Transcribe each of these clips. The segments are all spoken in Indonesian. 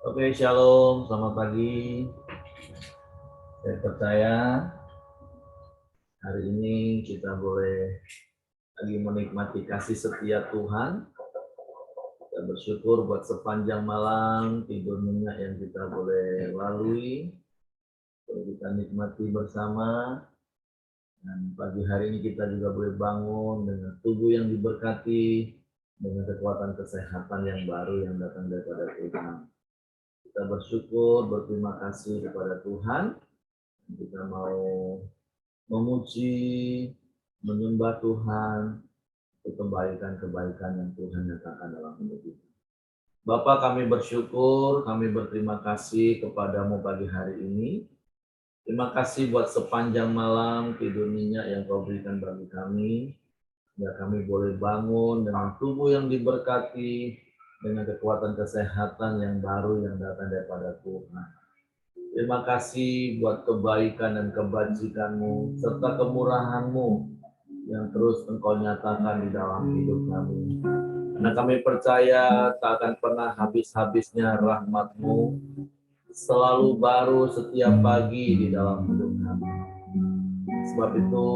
Oke, shalom, selamat pagi. Saya percaya hari ini kita boleh lagi menikmati kasih setia Tuhan. Kita bersyukur buat sepanjang malam tidur nyenyak yang kita boleh lalui, boleh kita nikmati bersama. Dan pagi hari ini kita juga boleh bangun dengan tubuh yang diberkati, dengan kekuatan kesehatan yang baru yang datang daripada Tuhan. Kita bersyukur, berterima kasih kepada Tuhan. Kita mau memuji, menyembah Tuhan untuk kebaikan-kebaikan yang Tuhan nyatakan dalam hidup kita. Bapa, kami bersyukur, kami berterima kasih kepadamu pagi hari ini. Terima kasih buat sepanjang malam tidur nyenyak yang kau berikan bagi kami. Ya, kami boleh bangun dengan tubuh yang diberkati, dengan kekuatan kesehatan yang baru yang datang daripada Tuhan. Terima kasih buat kebaikan dan kebajikan-Mu serta kemurahan-Mu yang terus Engkau nyatakan di dalam hidup kami. Karena kami percaya tak akan pernah habis-habisnya rahmat-Mu, selalu baru setiap pagi di dalam hidup kami. Sebab itu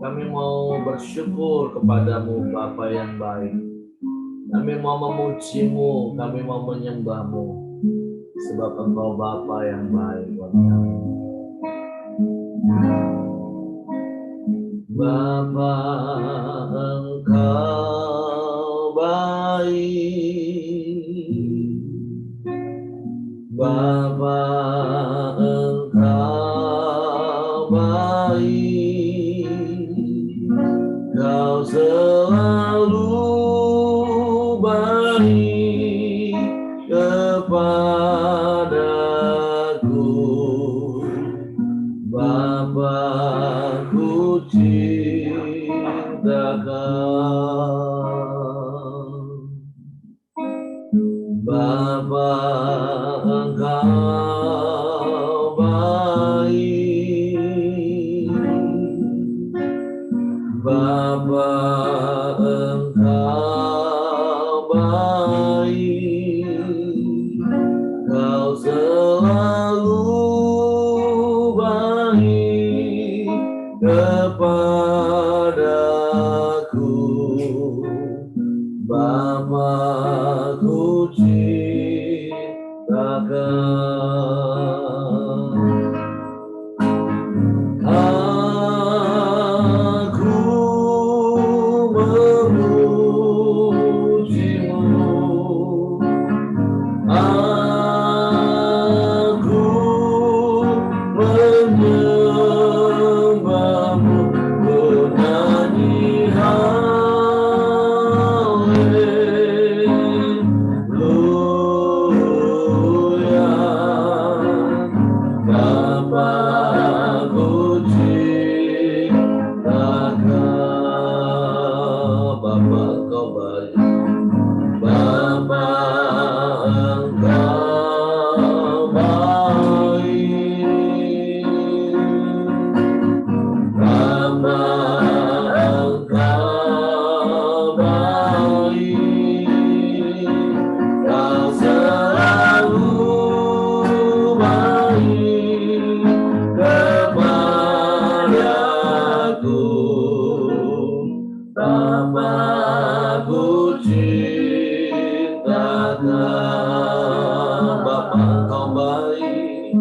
kami mau bersyukur kepadamu Bapa yang baik. Kami mau memuji-Mu, kami mau menyembah-Mu. Sebab Engkau Bapa yang baik bagi kami. Bapa, Engkau baik. Bapa, Engkau baik. Kau selalu baik kepadaku. Bapa, ku cinta Kau. Bapa, Engkau baik. Bapa, Engkau baik. Kau selalu baik kepadaku. Bapa, ku cinta Kau. Aku memuji-Mu. Aku menyembah-Mu, bernyanyi haleluya. Bapa, ku cinta Kau. Bapa, Kau baik. Bapa, Engkau baik. Bapa, Engkau baik. Kau selalu baik kepadaku. Bapa, ku cinta Kau. Bapa, Engkau baik.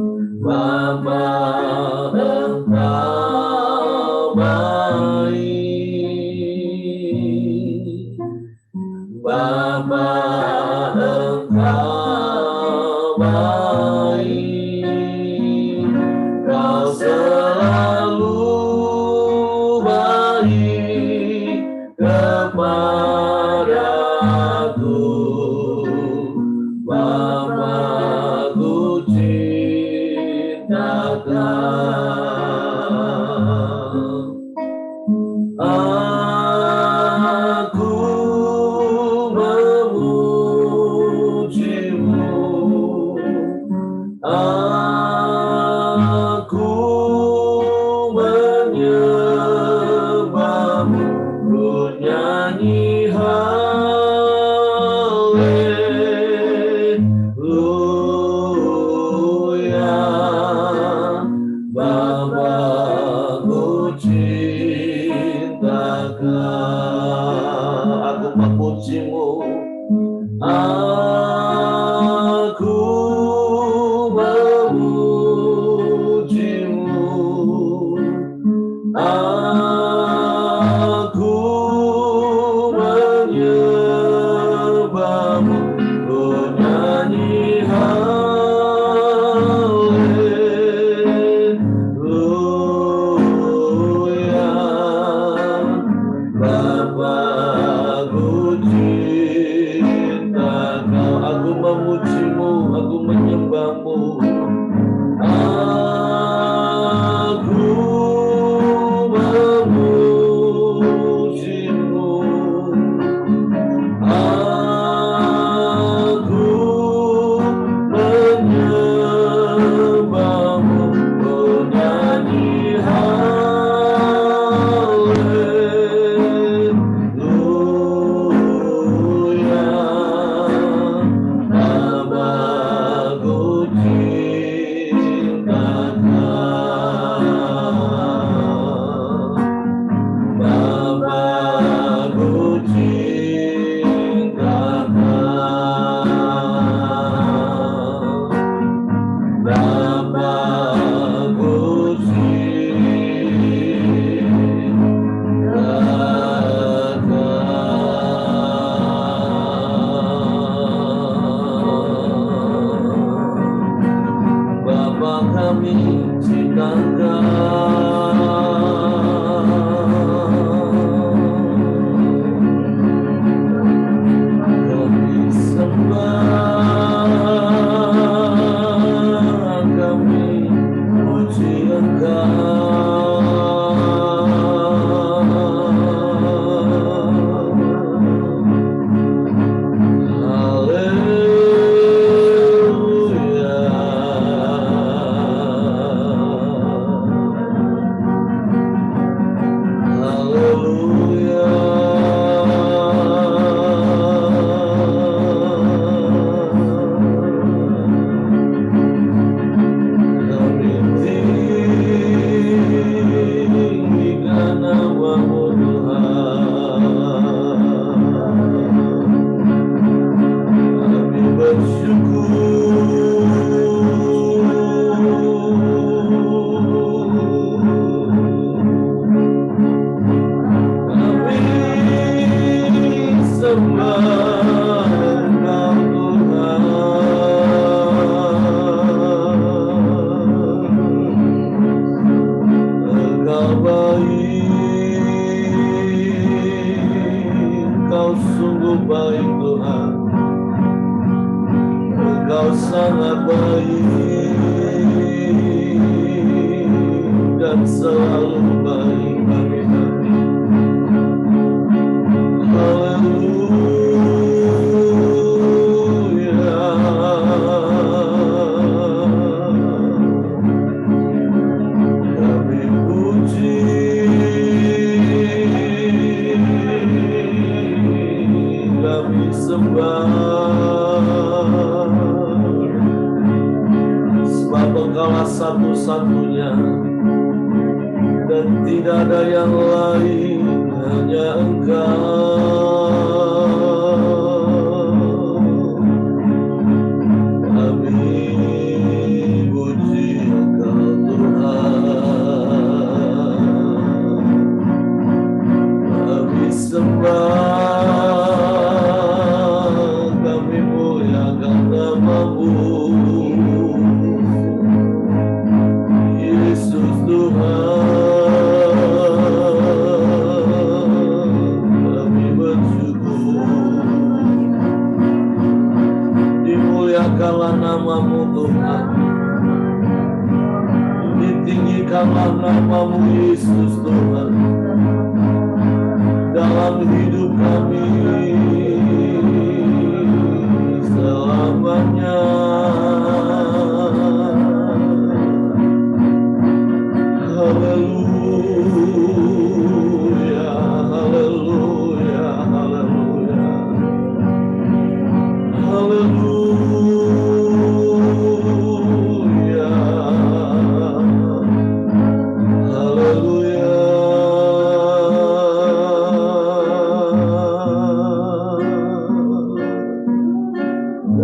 Bapa, Engkau baik. Bapa, Engkau baik. Kau selalu baik kepadaku. Bapa, ku cinta Kau. Aku memuji memujimu, aku memujimu, aku menyembahmu, ku nyanyi haleluya. Bapa, ku cinta Kau, aku memujimu, aku menyembahmu, aku memujimu, aku menyembahmu, ku nyanyi haleluya. Bapa, ku cinta Kau, Bapa, ku cinta Kau, Bapa, ku cinta Kau. Bapa, kami cinta Kami sembah, kami puji tinggikan namamu Tuhan, kami kami sembah Engkau Tuhan. Engkau baik, Engkau sungguh baik Tuhan, Engkau sangat baik dan selalu baik bagi kami. Haleluya. Kami puji, kami sembah, sebab Engkaulah satu-satunya dan tidak ada yang lain, hanya Engkau. Kami puji Engkau Tuhan, kami sembah, kami muliakan namamu, Yesus Tuhan. Kami bersyukur, dimuliakanlah namamu Tuhan, ditinggikanlah namamu Yesus Tuhan dalam hidup kami selamanya. Haleluya, haleluya, haleluya, haleluya, haleluya.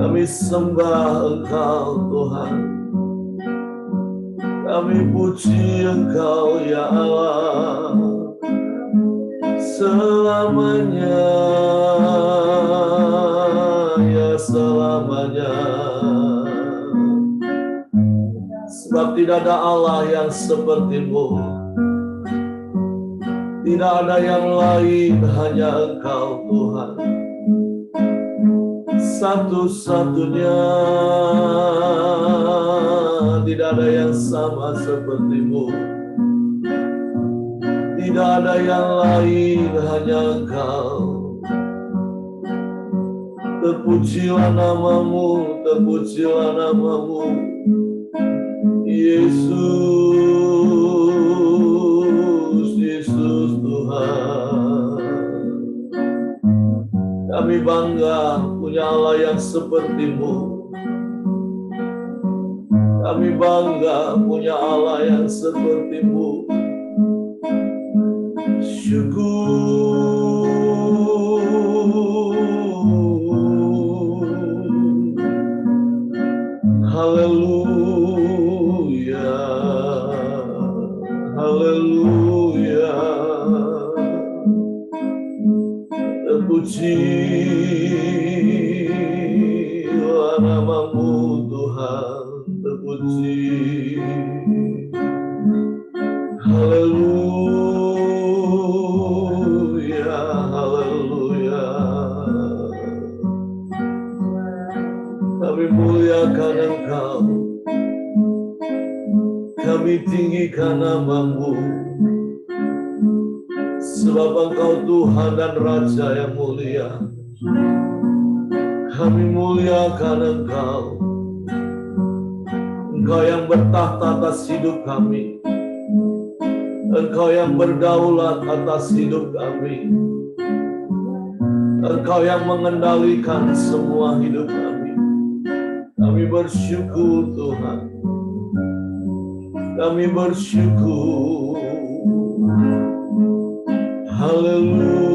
Kami sembah Engkau Tuhan, kami puji Engkau ya Allah, selamanya, ya selamanya. Sebab tidak ada Allah yang seperti-Mu, tidak ada yang lain, hanya Engkau Tuhan, satu-satunya. Tidak ada yang sama seperti-Mu, tidak ada yang lain, hanya Engkau. Terpujilah nama-Mu, terpujilah nama-Mu, Yesus, Yesus Tuhan. Kami bangga punya Allah yang seperti-Mu. Kami bangga punya Allah yang seperti-Mu. Syukur. Haleluya. Haleluya. Terpujilah nama-Mu Tuhan, terpuji. Haleluya, haleluya. Kami muliakan Engkau, kami tinggikan nama-Mu, sebab Engkau Tuhan dan Raja yang mulia. Kami muliakan Engkau, Engkau yang bertahta atas hidup kami, Engkau yang berdaulat atas hidup kami, Engkau yang mengendalikan semua hidup kami. Kami bersyukur Tuhan, kami bersyukur. Haleluya.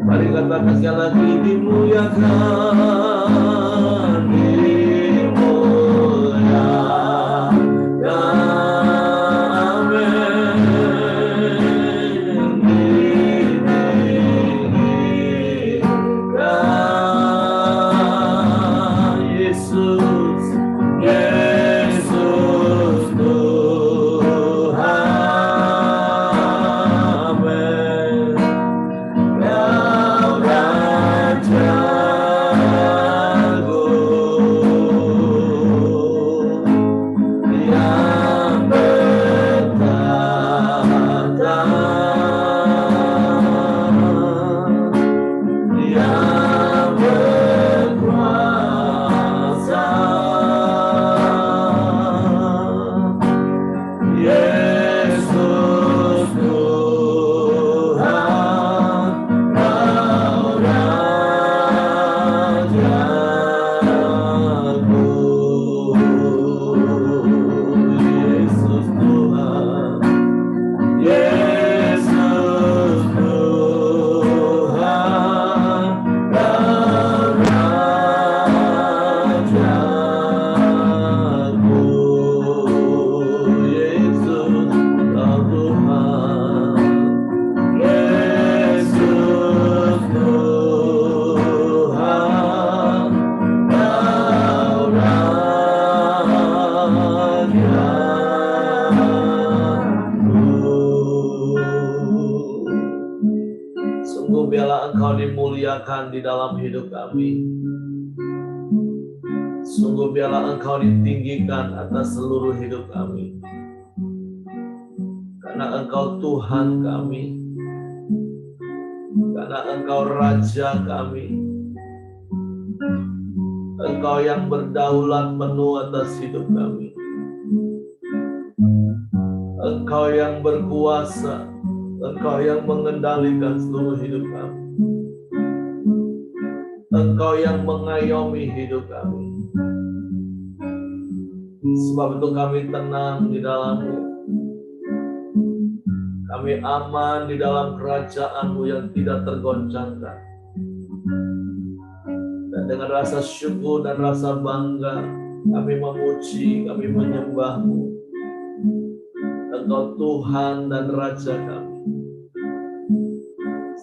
Mari katakan sekali lagi, dimuliakan, dimuliakan, amin. Engkau dimuliakan di dalam hidup kami. Sungguh biarlah Engkau ditinggikan atas seluruh hidup kami. Karena Engkau Tuhan kami. Karena Engkau Raja kami. Engkau yang berdaulat penuh atas hidup kami. Engkau yang berkuasa. Engkau yang mengendalikan seluruh hidup kami. Engkau yang mengayomi hidup kami. Sebab itu kami tenang di dalam-Mu. Kami aman di dalam kerajaan-Mu yang tidak tergoncangkan. Dan dengan rasa syukur dan rasa bangga, kami memuji, kami menyembah-Mu. Engkau Tuhan dan Raja kami.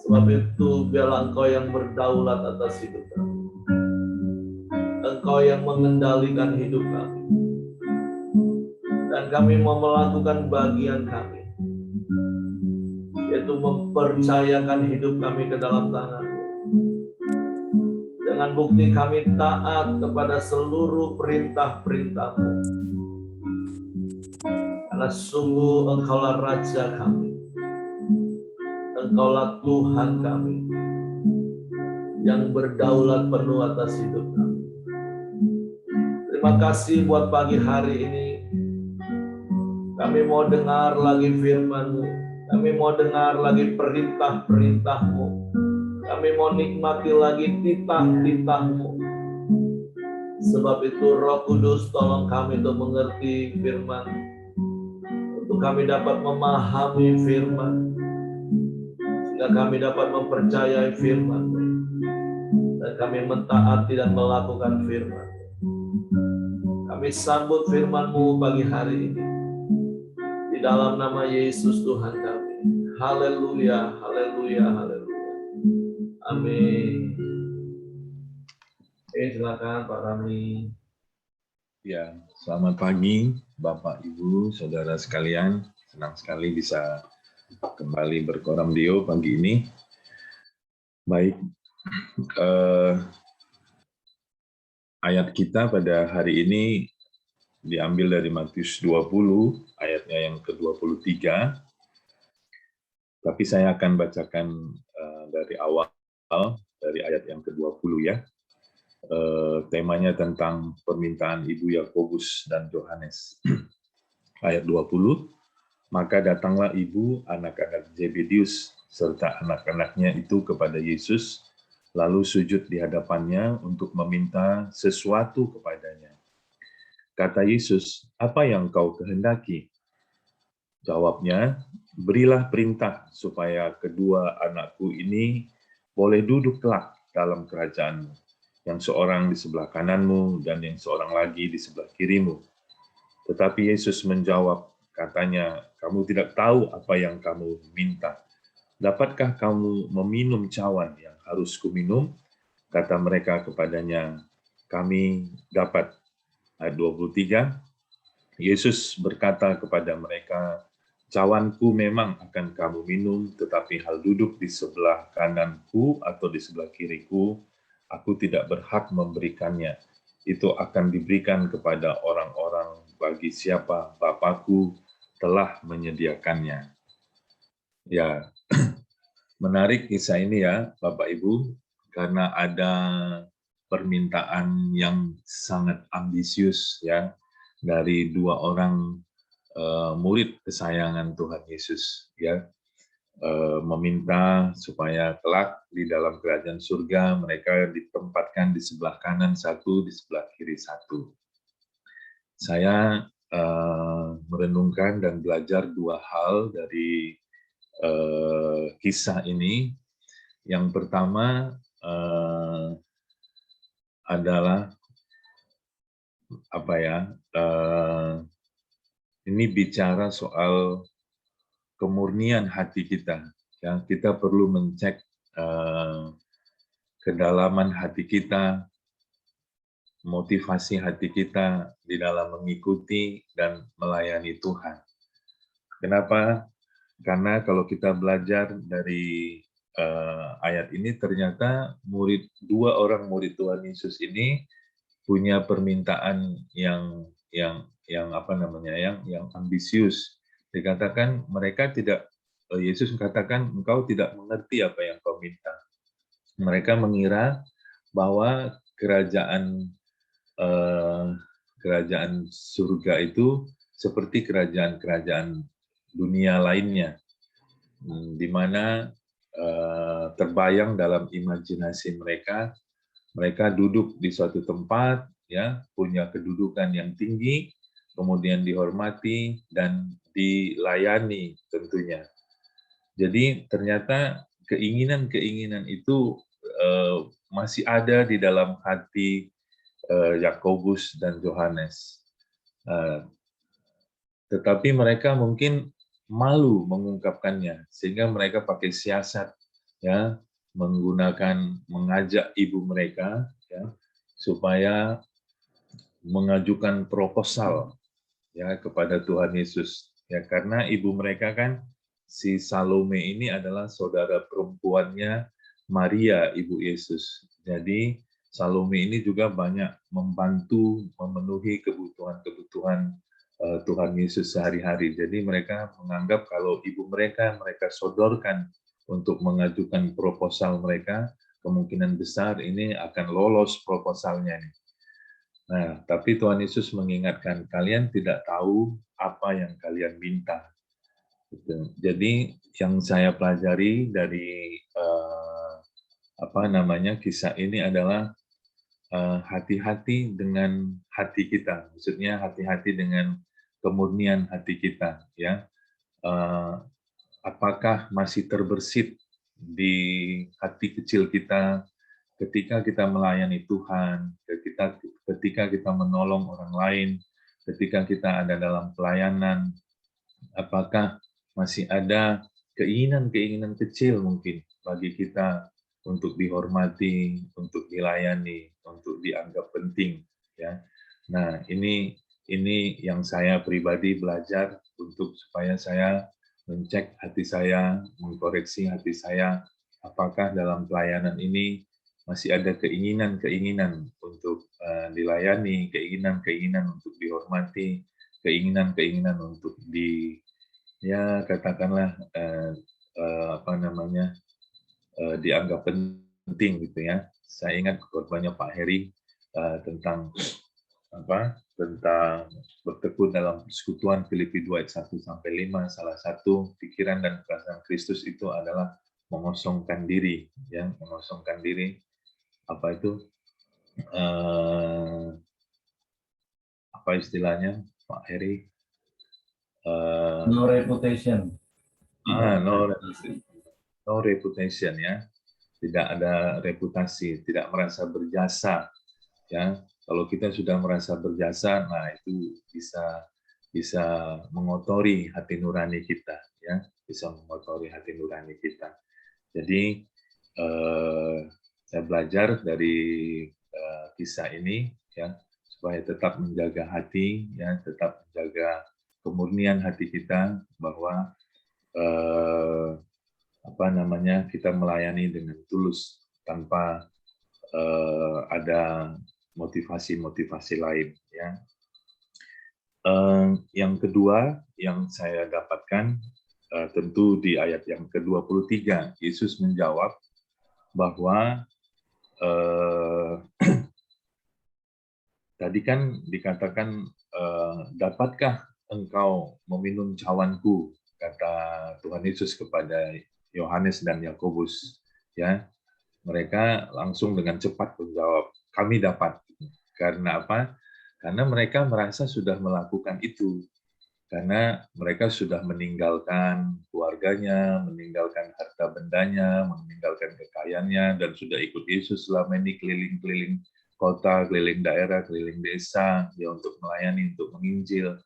Sebab itu biarlah Engkau yang berdaulat atas hidup kami. Engkau yang mengendalikan hidup kami. Dan kami mau melakukan bagian kami, yaitu mempercayakan hidup kami ke dalam tangan-Mu. Dengan bukti kami taat kepada seluruh perintah-perintah-Mu. Karena sungguh Engkaulah Raja kami. Engkaulah Tuhan kami yang berdaulat penuh atas hidup kami. Terima kasih buat pagi hari ini. Kami mau dengar lagi firman-Mu. Kami mau dengar lagi perintah-perintah-Mu. Kami mau nikmati lagi titah-titah-Mu. Sebab itu Roh Kudus tolong kami untuk mengerti firman. Untuk kami dapat memahami firman. Sehingga kami dapat mempercayai firman. Dan kami mentaati dan melakukan firman. Kami sambut firman-Mu pagi hari ini. Di dalam nama Yesus Tuhan kami. Haleluya, haleluya, haleluya. Amin. Silakan Pak Rami. Ya, selamat pagi Bapak, Ibu, Saudara sekalian. Senang sekali bisa kembali berkoramdio pagi ini. Baik, ayat kita pada hari ini diambil dari Matius 20, ayatnya yang ke-23. Tapi saya akan bacakan dari awal, dari ayat yang ke-20 ya. Temanya tentang permintaan Ibu Yakobus dan Yohanes. Ayat 20, maka datanglah ibu anak-anak Zebedius serta anak-anaknya itu kepada Yesus, lalu sujud di hadapannya untuk meminta sesuatu kepadanya. Kata Yesus, apa yang kau kehendaki? Jawabnya, berilah perintah supaya kedua anakku ini boleh duduk kelak dalam kerajaan-Mu, yang seorang di sebelah kananmu dan yang seorang lagi di sebelah kirimu. Tetapi Yesus menjawab, katanya, kamu tidak tahu apa yang kamu minta. Dapatkah kamu meminum cawan yang harus kuminum? Kata mereka kepadanya, kami dapat. Ayat 23, Yesus berkata kepada mereka, cawanku memang akan kamu minum, tetapi hal duduk di sebelah kananku atau di sebelah kiriku, aku tidak berhak memberikannya. Itu akan diberikan kepada orang-orang bagi siapa Bapakku telah menyediakannya. Ya, menarik kisah ini ya, Bapak Ibu, karena ada permintaan yang sangat ambisius ya dari dua orang murid kesayangan Tuhan Yesus ya, meminta supaya kelak di dalam kerajaan surga mereka ditempatkan di sebelah kanan satu, di sebelah kiri satu. Saya merenungkan dan belajar dua hal dari kisah ini. Yang pertama adalah apa ya? Ini bicara soal kemurnian hati kita. Ya, kita perlu mencek kedalaman hati kita, motivasi hati kita di dalam mengikuti dan melayani Tuhan. Kenapa? Karena kalau kita belajar dari ayat ini ternyata dua orang murid Tuhan Yesus ini punya permintaan yang apa namanya, yang ambisius. Dikatakan mereka tidak, Yesus mengatakan engkau tidak mengerti apa yang kau minta. Mereka mengira bahwa kerajaan surga itu seperti kerajaan-kerajaan dunia lainnya, di mana terbayang dalam imajinasi mereka, mereka duduk di suatu tempat, ya, punya kedudukan yang tinggi, kemudian dihormati dan dilayani tentunya. Jadi ternyata keinginan-keinginan itu masih ada di dalam hati Yakobus dan Yohanes. Tetapi mereka mungkin malu mengungkapkannya, sehingga mereka pakai siasat, ya, mengajak ibu mereka, ya, supaya mengajukan proposal, ya, kepada Tuhan Yesus, ya, karena ibu mereka kan si Salome ini adalah saudara perempuannya Maria, ibu Yesus. Jadi Salome ini juga banyak membantu memenuhi kebutuhan-kebutuhan Tuhan Yesus sehari-hari. Jadi mereka menganggap kalau ibu mereka sodorkan untuk mengajukan proposal mereka, kemungkinan besar ini akan lolos proposalnya nih. Nah, tapi Tuhan Yesus mengingatkan, kalian tidak tahu apa yang kalian minta. Jadi yang saya pelajari dari kisah ini adalah hati-hati dengan hati kita, maksudnya hati-hati dengan kemurnian hati kita, ya. Apakah masih terbersit di hati kecil kita ketika kita melayani Tuhan, ketika kita menolong orang lain, ketika kita ada dalam pelayanan, apakah masih ada keinginan-keinginan kecil mungkin bagi kita untuk dihormati, untuk dilayani, untuk dianggap penting, ya. Nah, ini yang saya pribadi belajar untuk supaya saya mencek hati saya, mengkoreksi hati saya, apakah dalam pelayanan ini masih ada keinginan-keinginan untuk dilayani, keinginan-keinginan untuk dihormati, keinginan-keinginan untuk katakanlah dianggap penting gitu ya. Saya ingat khotbahnya Pak Heri tentang bertekun dalam persekutuan Filipi 2 ayat 1 sampai 5. Salah satu pikiran dan perasaan Kristus itu adalah mengosongkan diri, ya, mengosongkan diri. Apa itu? Apa istilahnya, Pak Heri? No reputation. No reputation, ya. Tidak ada reputasi, tidak merasa berjasa, ya. Kalau kita sudah merasa berjasa, nah itu bisa mengotori hati nurani kita, ya, bisa mengotori hati nurani kita. Jadi saya belajar dari kisah ini, ya, supaya tetap menjaga hati, ya, tetap menjaga kemurnian hati kita, bahwa kita melayani dengan tulus tanpa ada motivasi-motivasi lain, ya. Yang kedua yang saya dapatkan tentu di ayat yang ke-23, Yesus menjawab bahwa tadi kan dikatakan, dapatkah engkau meminum cawanku, kata Tuhan Yesus kepada Yohanes dan Yakobus, ya. Mereka langsung dengan cepat menjawab, kami dapat. Karena apa? Karena mereka merasa sudah melakukan itu. Karena mereka sudah meninggalkan keluarganya, meninggalkan harta bendanya, meninggalkan kekayaannya, dan sudah ikut Yesus selama ini keliling-keliling kota, keliling daerah, keliling desa, ya, untuk melayani, untuk menginjil.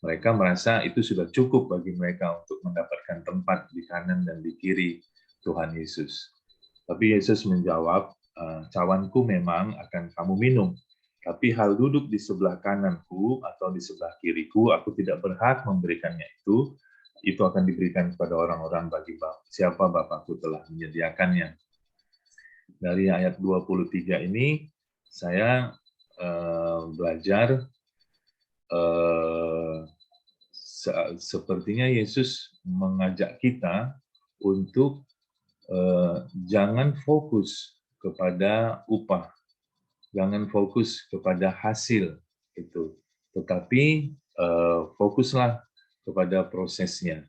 Mereka merasa itu sudah cukup bagi mereka untuk mendapatkan tempat di kanan dan di kiri Tuhan Yesus. Tapi Yesus menjawab, cawanku memang akan kamu minum, tapi hal duduk di sebelah kananku atau di sebelah kiriku, aku tidak berhak memberikannya itu akan diberikan kepada orang-orang bagi siapa Bapakku telah menyediakannya. Dari ayat 23 ini saya belajar sepertinya Yesus mengajak kita untuk jangan fokus kepada upah, jangan fokus kepada hasil itu, tetapi fokuslah kepada prosesnya.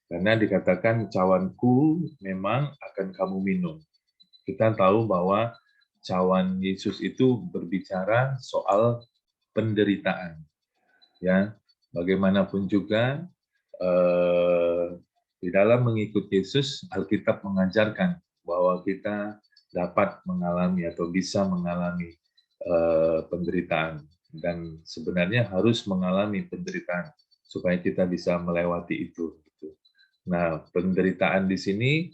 Karena dikatakan cawanku memang akan kamu minum. Kita tahu bahwa cawan Yesus itu berbicara soal penderitaan. Ya, bagaimanapun juga di dalam mengikut Yesus, Alkitab mengajarkan bahwa kita dapat mengalami atau bisa mengalami penderitaan, dan sebenarnya harus mengalami penderitaan supaya kita bisa melewati itu. Nah, penderitaan di sini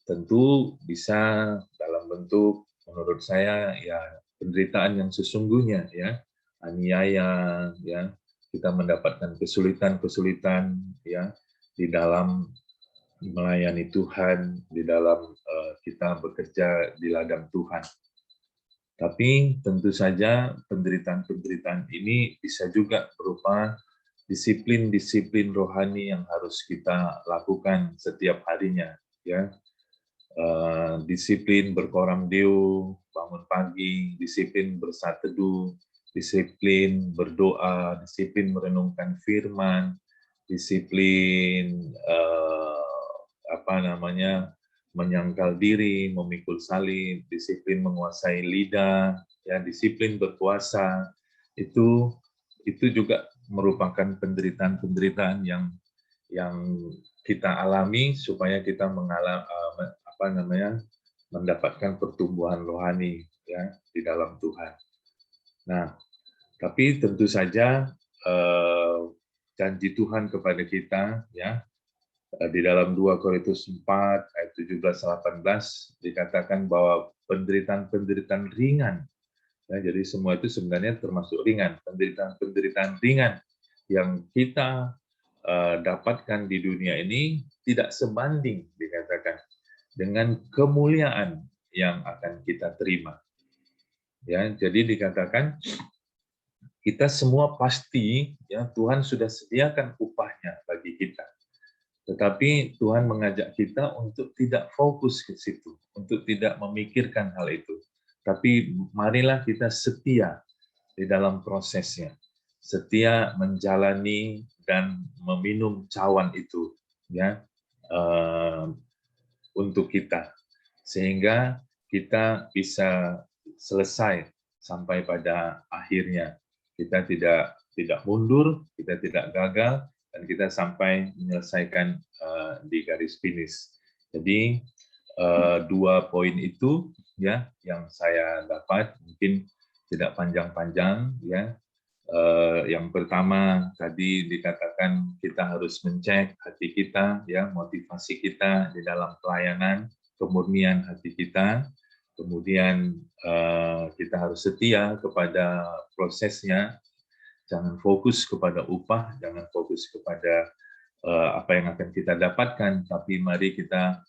tentu bisa dalam bentuk, menurut saya, ya penderitaan yang sesungguhnya, ya aniaya, ya kita mendapatkan kesulitan-kesulitan, ya di dalam melayani Tuhan, di dalam kita bekerja di ladang Tuhan. Tapi tentu saja penderitaan-penderitaan ini bisa juga berupa disiplin-disiplin rohani yang harus kita lakukan setiap harinya, ya. Disiplin berkoram deo, bangun pagi, disiplin bersaat teduh, disiplin berdoa, disiplin merenungkan firman, disiplin menyangkal diri, memikul salib, disiplin menguasai lidah, ya disiplin berpuasa. Itu juga merupakan penderitaan-penderitaan yang kita alami supaya kita mendapatkan pertumbuhan rohani, ya di dalam Tuhan. Nah, tapi tentu saja janji Tuhan kepada kita, ya di dalam 2 Korintus 4 ayat 17-18 dikatakan bahwa penderitaan-penderitaan ringan, ya, jadi semua itu sebenarnya termasuk ringan, penderitaan-penderitaan ringan yang kita dapatkan di dunia ini tidak sebanding, dikatakan, dengan kemuliaan yang akan kita terima. Ya, jadi dikatakan kita semua pasti, ya Tuhan sudah sediakan upahnya bagi kita. Tetapi Tuhan mengajak kita untuk tidak fokus ke situ, untuk tidak memikirkan hal itu. Tapi marilah kita setia di dalam prosesnya, setia menjalani dan meminum cawan itu, ya, untuk kita, sehingga kita bisa selesai sampai pada akhirnya. Kita tidak mundur, kita tidak gagal, dan kita sampai menyelesaikan di garis finish. Jadi 2 poin itu, ya yang saya dapat, mungkin tidak panjang-panjang, ya. Yang pertama tadi dikatakan kita harus mencek hati kita, ya motivasi kita di dalam pelayanan, kemurnian hati kita. Kemudian kita harus setia kepada prosesnya. Jangan fokus kepada upah, jangan fokus kepada apa yang akan kita dapatkan, tapi mari kita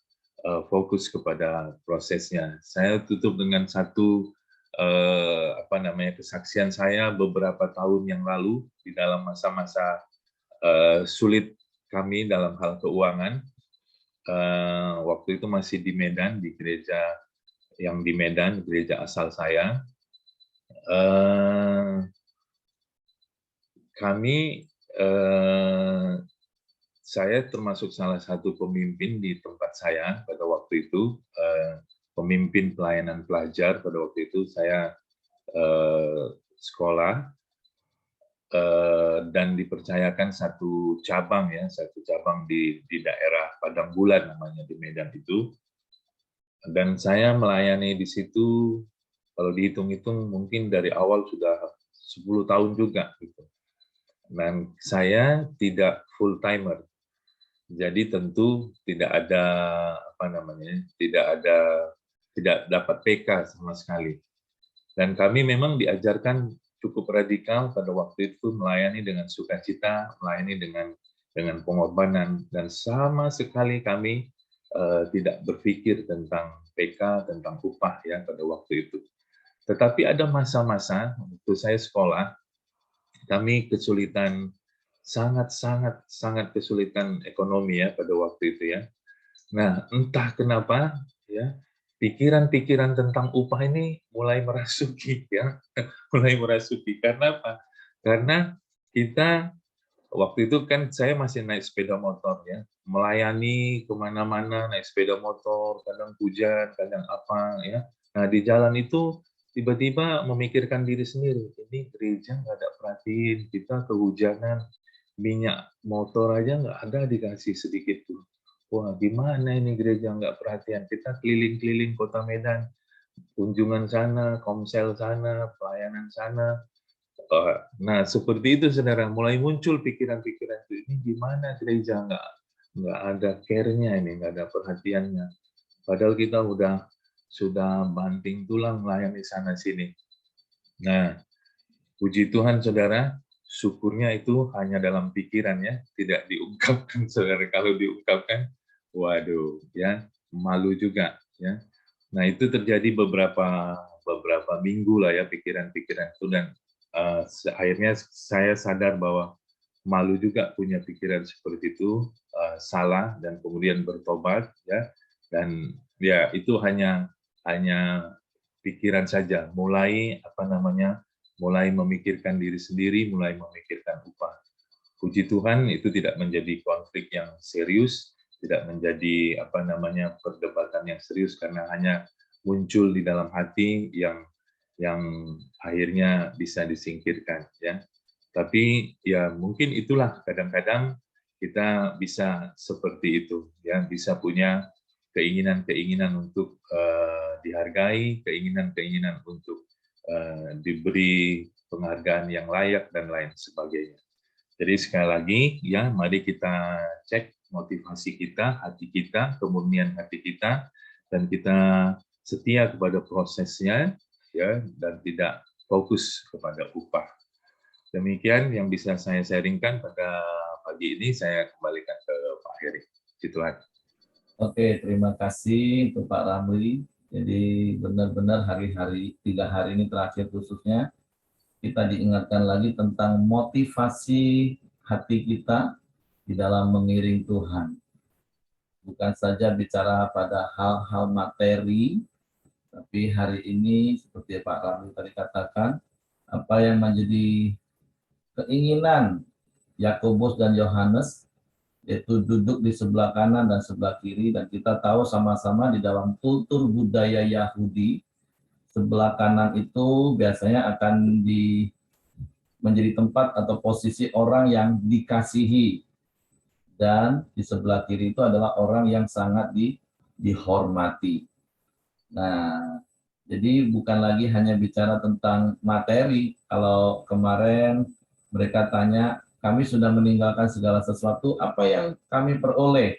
fokus kepada prosesnya. Saya tutup dengan satu kesaksian saya beberapa tahun yang lalu di dalam masa-masa sulit kami dalam hal keuangan. Waktu itu masih di Medan, di gereja yang di Medan, gereja asal saya. Saya termasuk salah satu pemimpin di tempat saya pada waktu itu, pemimpin pelayanan pelajar pada waktu itu. Saya sekolah dan dipercayakan satu cabang di daerah Padang Bulan namanya, di Medan itu. Dan saya melayani di situ, kalau dihitung-hitung mungkin dari awal sudah 10 tahun juga gitu. Dan saya tidak full timer. Jadi tentu tidak dapat PK sama sekali. Dan kami memang diajarkan cukup radikal pada waktu itu, melayani dengan sukacita, melayani dengan dengan pengorbanan, dan sama sekali kami tidak berpikir tentang PK, tentang upah ya pada waktu itu. Tetapi ada masa-masa waktu saya sekolah, kami kesulitan, sangat kesulitan ekonomi ya pada waktu itu ya. Nah, entah kenapa ya, pikiran-pikiran tentang upah ini mulai merasuki ya, mulai merasuki. Karena apa? Karena kita waktu itu kan saya masih naik sepeda motor ya, melayani kemana-mana naik sepeda motor, kadang hujan, kadang apa ya. Nah di jalan itu tiba-tiba memikirkan diri sendiri, ini gereja nggak ada perhatiin, kita kehujanan, minyak motor aja nggak ada dikasih sedikit tuh. Wah gimana ini gereja nggak perhatian, kita keliling-keliling kota Medan, kunjungan sana, komsel sana, pelayanan sana. Nah, seperti itu, saudara. Mulai muncul pikiran-pikiran itu. Ini gimana gereja nggak ada care-nya ini, nggak ada perhatiannya. Padahal kita sudah banting tulang melayani sana sini. Nah, puji Tuhan, saudara. Syukurnya itu hanya dalam pikiran ya, tidak diungkapkan, saudara. Kalau diungkapkan, waduh, ya malu juga, ya. Nah, itu terjadi beberapa minggu lah ya pikiran-pikiran itu, dan akhirnya saya sadar bahwa malu juga punya pikiran seperti itu, salah, dan kemudian bertobat ya, dan ya itu hanya pikiran saja, mulai mulai memikirkan diri sendiri, mulai memikirkan upah. Puji Tuhan itu tidak menjadi konflik yang serius, tidak menjadi perdebatan yang serius, karena hanya muncul di dalam hati yang akhirnya bisa disingkirkan ya. Tapi ya mungkin itulah kadang-kadang kita bisa seperti itu ya, bisa punya keinginan-keinginan untuk dihargai, keinginan-keinginan untuk diberi penghargaan yang layak dan lain sebagainya. Jadi sekali lagi ya, mari kita cek motivasi kita, hati kita, kemurnian hati kita, dan kita setia kepada prosesnya ya, dan tidak fokus kepada upah. Demikian yang bisa saya sharingkan pada pagi ini. Saya kembalikan ke Pak Heri. Puji Tuhan. Oke, terima kasih untuk Pak Ramli. Jadi benar-benar 3 hari ini terakhir khususnya, kita diingatkan lagi tentang motivasi hati kita di dalam mengiring Tuhan. Bukan saja bicara pada hal-hal materi, tapi hari ini seperti Pak Ramli tadi katakan, apa yang menjadi keinginan Yakobus dan Yohanes, yaitu duduk di sebelah kanan dan sebelah kiri, dan kita tahu sama-sama di dalam kultur budaya Yahudi, sebelah kanan itu biasanya akan menjadi tempat atau posisi orang yang dikasihi, dan di sebelah kiri itu adalah orang yang sangat dihormati. Nah, jadi bukan lagi hanya bicara tentang materi. Kalau kemarin mereka tanya, kami sudah meninggalkan segala sesuatu, apa yang kami peroleh?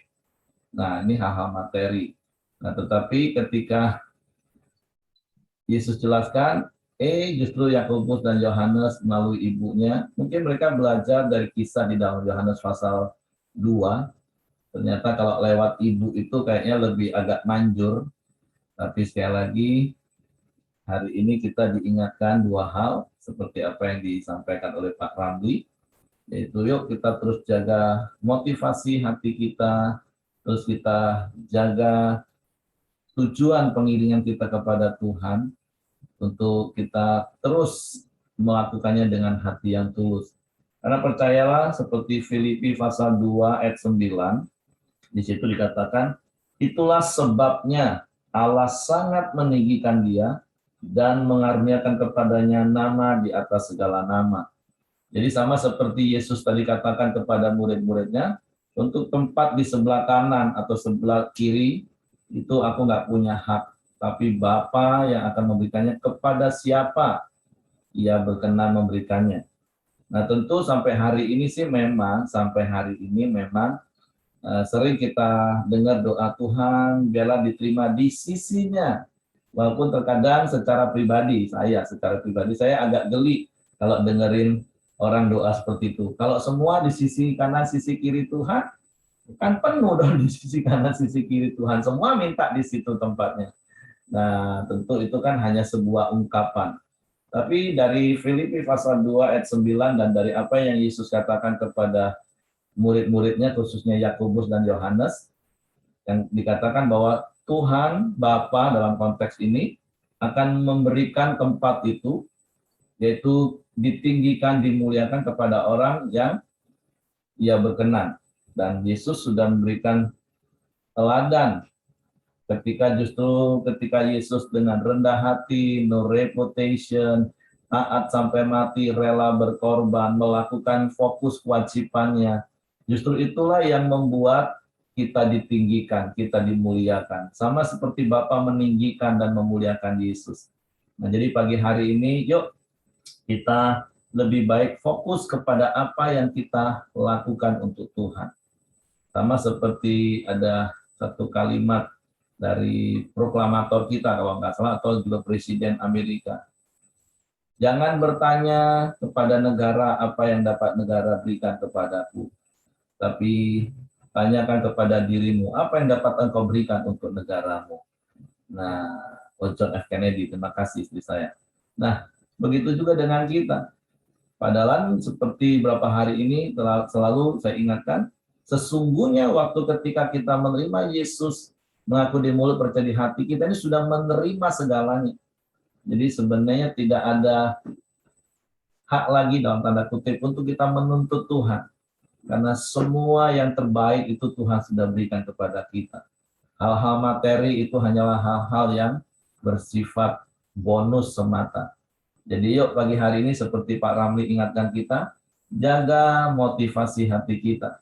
Nah, ini hal-hal materi. Nah, tetapi ketika Yesus jelaskan, justru Yakobus dan Yohanes melalui ibunya, mungkin mereka belajar dari kisah di dalam Yohanes pasal 2, ternyata kalau lewat ibu itu kayaknya lebih agak manjur, tapi sekali lagi, hari ini kita diingatkan 2 hal, seperti apa yang disampaikan oleh Pak Ramli, yaitu yuk kita terus jaga motivasi hati kita, terus kita jaga tujuan pengiringan kita kepada Tuhan, untuk kita terus melakukannya dengan hati yang tulus. Karena percayalah, seperti Filipi pasal 2 ayat 9, di situ dikatakan, itulah sebabnya Allah sangat meninggikan dia dan mengaruniakan kepadanya nama di atas segala nama. Jadi sama seperti Yesus tadi katakan kepada murid-muridnya, untuk tempat di sebelah kanan atau sebelah kiri, itu aku nggak punya hak. Tapi Bapa yang akan memberikannya kepada siapa Ia berkenan memberikannya. Nah tentu sampai hari ini memang sering kita dengar doa Tuhan, biarlah diterima di sisinya. Walaupun terkadang secara pribadi saya agak geli kalau dengerin orang doa seperti itu. Kalau semua di sisi kanan, sisi kiri Tuhan, kan penuh dong di sisi kanan, sisi kiri Tuhan. Semua minta di situ tempatnya. Nah, tentu itu kan hanya sebuah ungkapan. Tapi dari Filipi pasal 2 ayat 9 dan dari apa yang Yesus katakan kepada murid-muridnya, khususnya Yakobus dan Yohanes, yang dikatakan bahwa Tuhan Bapa dalam konteks ini akan memberikan tempat itu, yaitu ditinggikan, dimuliakan kepada orang yang ia berkenan. Dan Yesus sudah memberikan teladan ketika Yesus dengan rendah hati, no reputation, taat sampai mati, rela berkorban, melakukan fokus kewajibannya. Justru itulah yang membuat kita ditinggikan, kita dimuliakan. Sama seperti Bapa meninggikan dan memuliakan Yesus. Nah, jadi pagi hari ini, yuk kita lebih baik fokus kepada apa yang kita lakukan untuk Tuhan. Sama seperti ada satu kalimat dari proklamator kita kalau nggak salah, atau juga Presiden Amerika. Jangan bertanya kepada negara apa yang dapat negara berikan kepadaku, tapi tanyakan kepada dirimu apa yang dapat engkau berikan untuk negaramu. Nah, John F. Kennedy, terima kasih istri saya. Nah, begitu juga dengan kita. Padahal seperti beberapa hari ini selalu saya ingatkan, sesungguhnya waktu ketika kita menerima Yesus, mengaku di mulut, percaya di hati, kita ini sudah menerima segalanya. Jadi sebenarnya tidak ada hak lagi dalam tanda kutip untuk kita menuntut Tuhan. Karena semua yang terbaik itu Tuhan sudah berikan kepada kita. Hal-hal materi itu hanyalah hal-hal yang bersifat bonus semata. Jadi yuk pagi hari ini seperti Pak Ramli ingatkan kita, jaga motivasi hati kita.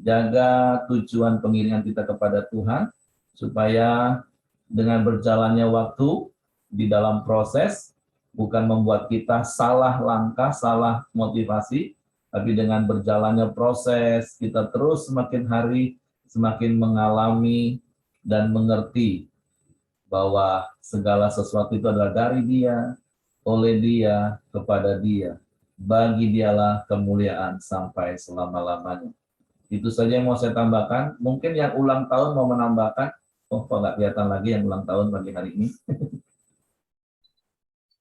Jaga tujuan pengiringan kita kepada Tuhan, supaya dengan berjalannya waktu di dalam proses, bukan membuat kita salah langkah, salah motivasi, tapi dengan berjalannya proses, kita terus semakin hari semakin mengalami dan mengerti bahwa segala sesuatu itu adalah dari Dia, oleh Dia, kepada Dia. Bagi Dialah kemuliaan sampai selama-lamanya. Itu saja yang mau saya tambahkan. Mungkin yang ulang tahun mau menambahkan. Oh, kok nggak kelihatan lagi yang ulang tahun pagi hari ini.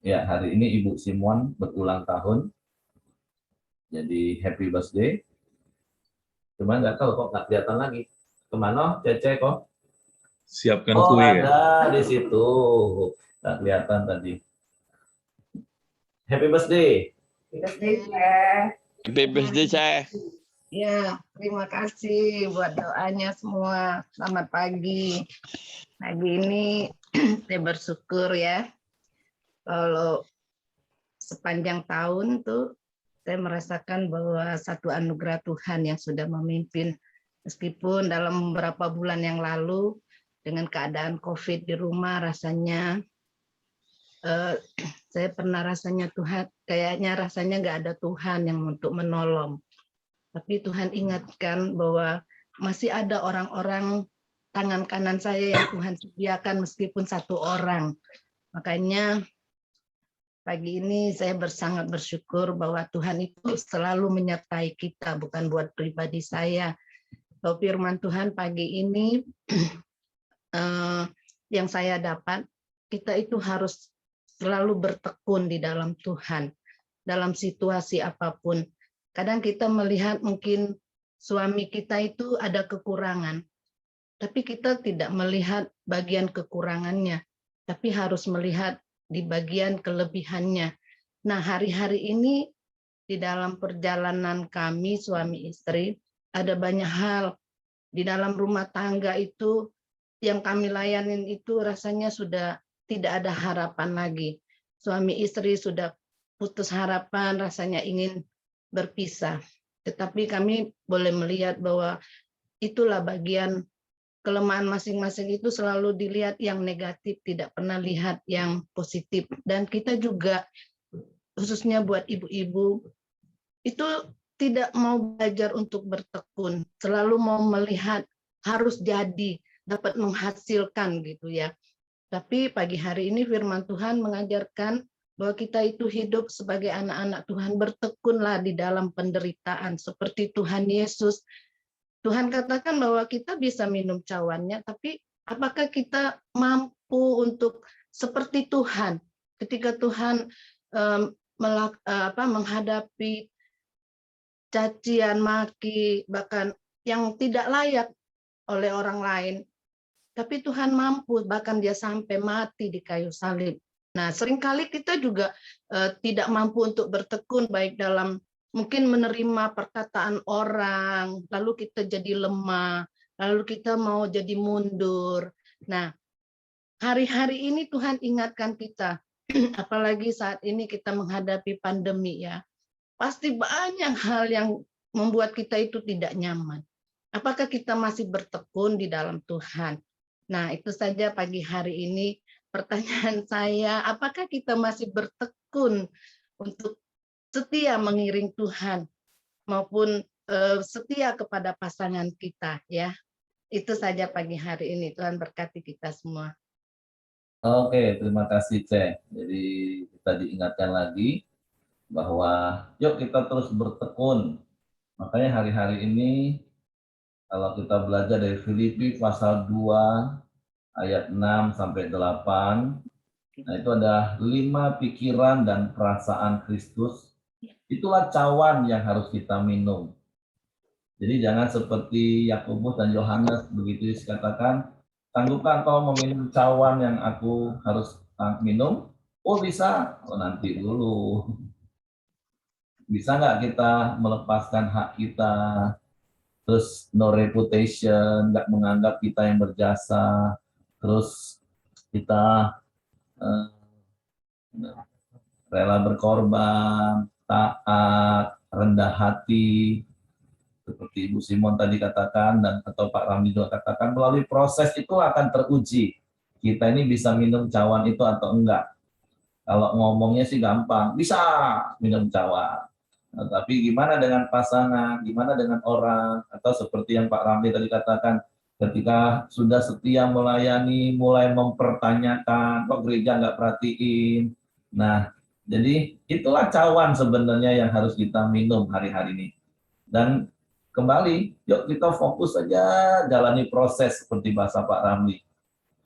Ya, hari ini Ibu Simon berulang tahun. Jadi happy birthday. Cuman nggak tahu kok nggak kelihatan lagi. Kemana Cece kok? Siapkan Oh, kue ya. ada di situ. Nggak kelihatan tadi. Happy birthday. Happy birthday, saya. Ya, terima kasih buat doanya semua. Selamat pagi. Pagi ini saya bersyukur ya. Kalau sepanjang tahun tuh saya merasakan bahwa satu anugerah Tuhan yang sudah memimpin. Meskipun dalam beberapa bulan yang lalu dengan keadaan COVID di rumah rasanya saya pernah rasanya Tuhan, kayaknya rasanya nggak ada Tuhan yang untuk menolong. Tapi Tuhan ingatkan bahwa masih ada orang-orang tangan kanan saya yang Tuhan sediakan meskipun satu orang. Makanya pagi ini saya sangat bersyukur bahwa Tuhan itu selalu menyertai kita, bukan buat pribadi saya. Bahwa firman Tuhan pagi ini yang saya dapat, kita itu harus selalu bertekun di dalam Tuhan, dalam situasi apapun. Kadang kita melihat mungkin suami kita itu ada kekurangan, tapi kita tidak melihat bagian kekurangannya, tapi harus melihat di bagian kelebihannya. Nah, hari-hari ini di dalam perjalanan kami suami istri, ada banyak hal di dalam rumah tangga itu yang kami layanin itu rasanya sudah tidak ada harapan lagi. Suami istri sudah putus harapan, rasanya ingin berpisah. Tetapi kami boleh melihat bahwa itulah bagian kelemahan masing-masing itu selalu dilihat yang negatif, tidak pernah lihat yang positif. Dan kita juga, khususnya buat ibu-ibu, itu tidak mau belajar untuk bertekun, selalu mau melihat harus jadi, dapat menghasilkan gitu ya. Tapi pagi hari ini firman Tuhan mengajarkan bahwa kita itu hidup sebagai anak-anak Tuhan, bertekunlah di dalam penderitaan seperti Tuhan Yesus. Tuhan katakan bahwa kita bisa minum cawannya, tapi apakah kita mampu untuk seperti Tuhan ketika Tuhan menghadapi cacian, maki, bahkan yang tidak layak oleh orang lain, tapi Tuhan mampu, bahkan dia sampai mati di kayu salib. Nah, seringkali kita juga tidak mampu untuk bertekun, baik dalam mungkin menerima perkataan orang, lalu kita jadi lemah, lalu kita mau jadi mundur. Nah, hari-hari ini Tuhan ingatkan kita, apalagi saat ini kita menghadapi pandemi ya, pasti banyak hal yang membuat kita itu tidak nyaman. Apakah kita masih bertekun di dalam Tuhan? Nah, itu saja pagi hari ini pertanyaan saya, apakah kita masih bertekun untuk setia mengiring Tuhan maupun setia kepada pasangan kita ya. Itu saja pagi hari ini. Tuhan berkati kita semua. Oke, terima kasih Cek. Jadi kita diingatkan lagi bahwa yuk kita terus bertekun. Makanya hari-hari ini kalau kita belajar dari Filipi pasal 2 ayat 6 sampai 8, nah itu ada 5 pikiran dan perasaan Kristus. Itulah cawan yang harus kita minum. Jadi jangan seperti Yakobus dan Yohanes begitu dikatakan, tanggupkan kau meminum cawan yang aku harus minum? Oh bisa, oh nanti dulu. Bisa nggak kita melepaskan hak kita, terus no reputation, nggak menganggap kita yang berjasa, terus kita rela berkorban, taat, rendah hati, seperti Ibu Simon tadi katakan dan atau Pak Ramli juga katakan, melalui proses itu akan teruji kita ini bisa minum cawan itu atau enggak. Kalau ngomongnya sih gampang, bisa minum cawan. Nah, tapi gimana dengan pasangan, gimana dengan orang, atau seperti yang Pak Ramli tadi katakan, ketika sudah setia melayani, mulai mempertanyakan, kok gereja nggak perhatiin. Nah, jadi itulah cawan sebenarnya yang harus kita minum hari-hari ini. Dan kembali, yuk kita fokus saja jalani proses seperti bahasa Pak Ramli.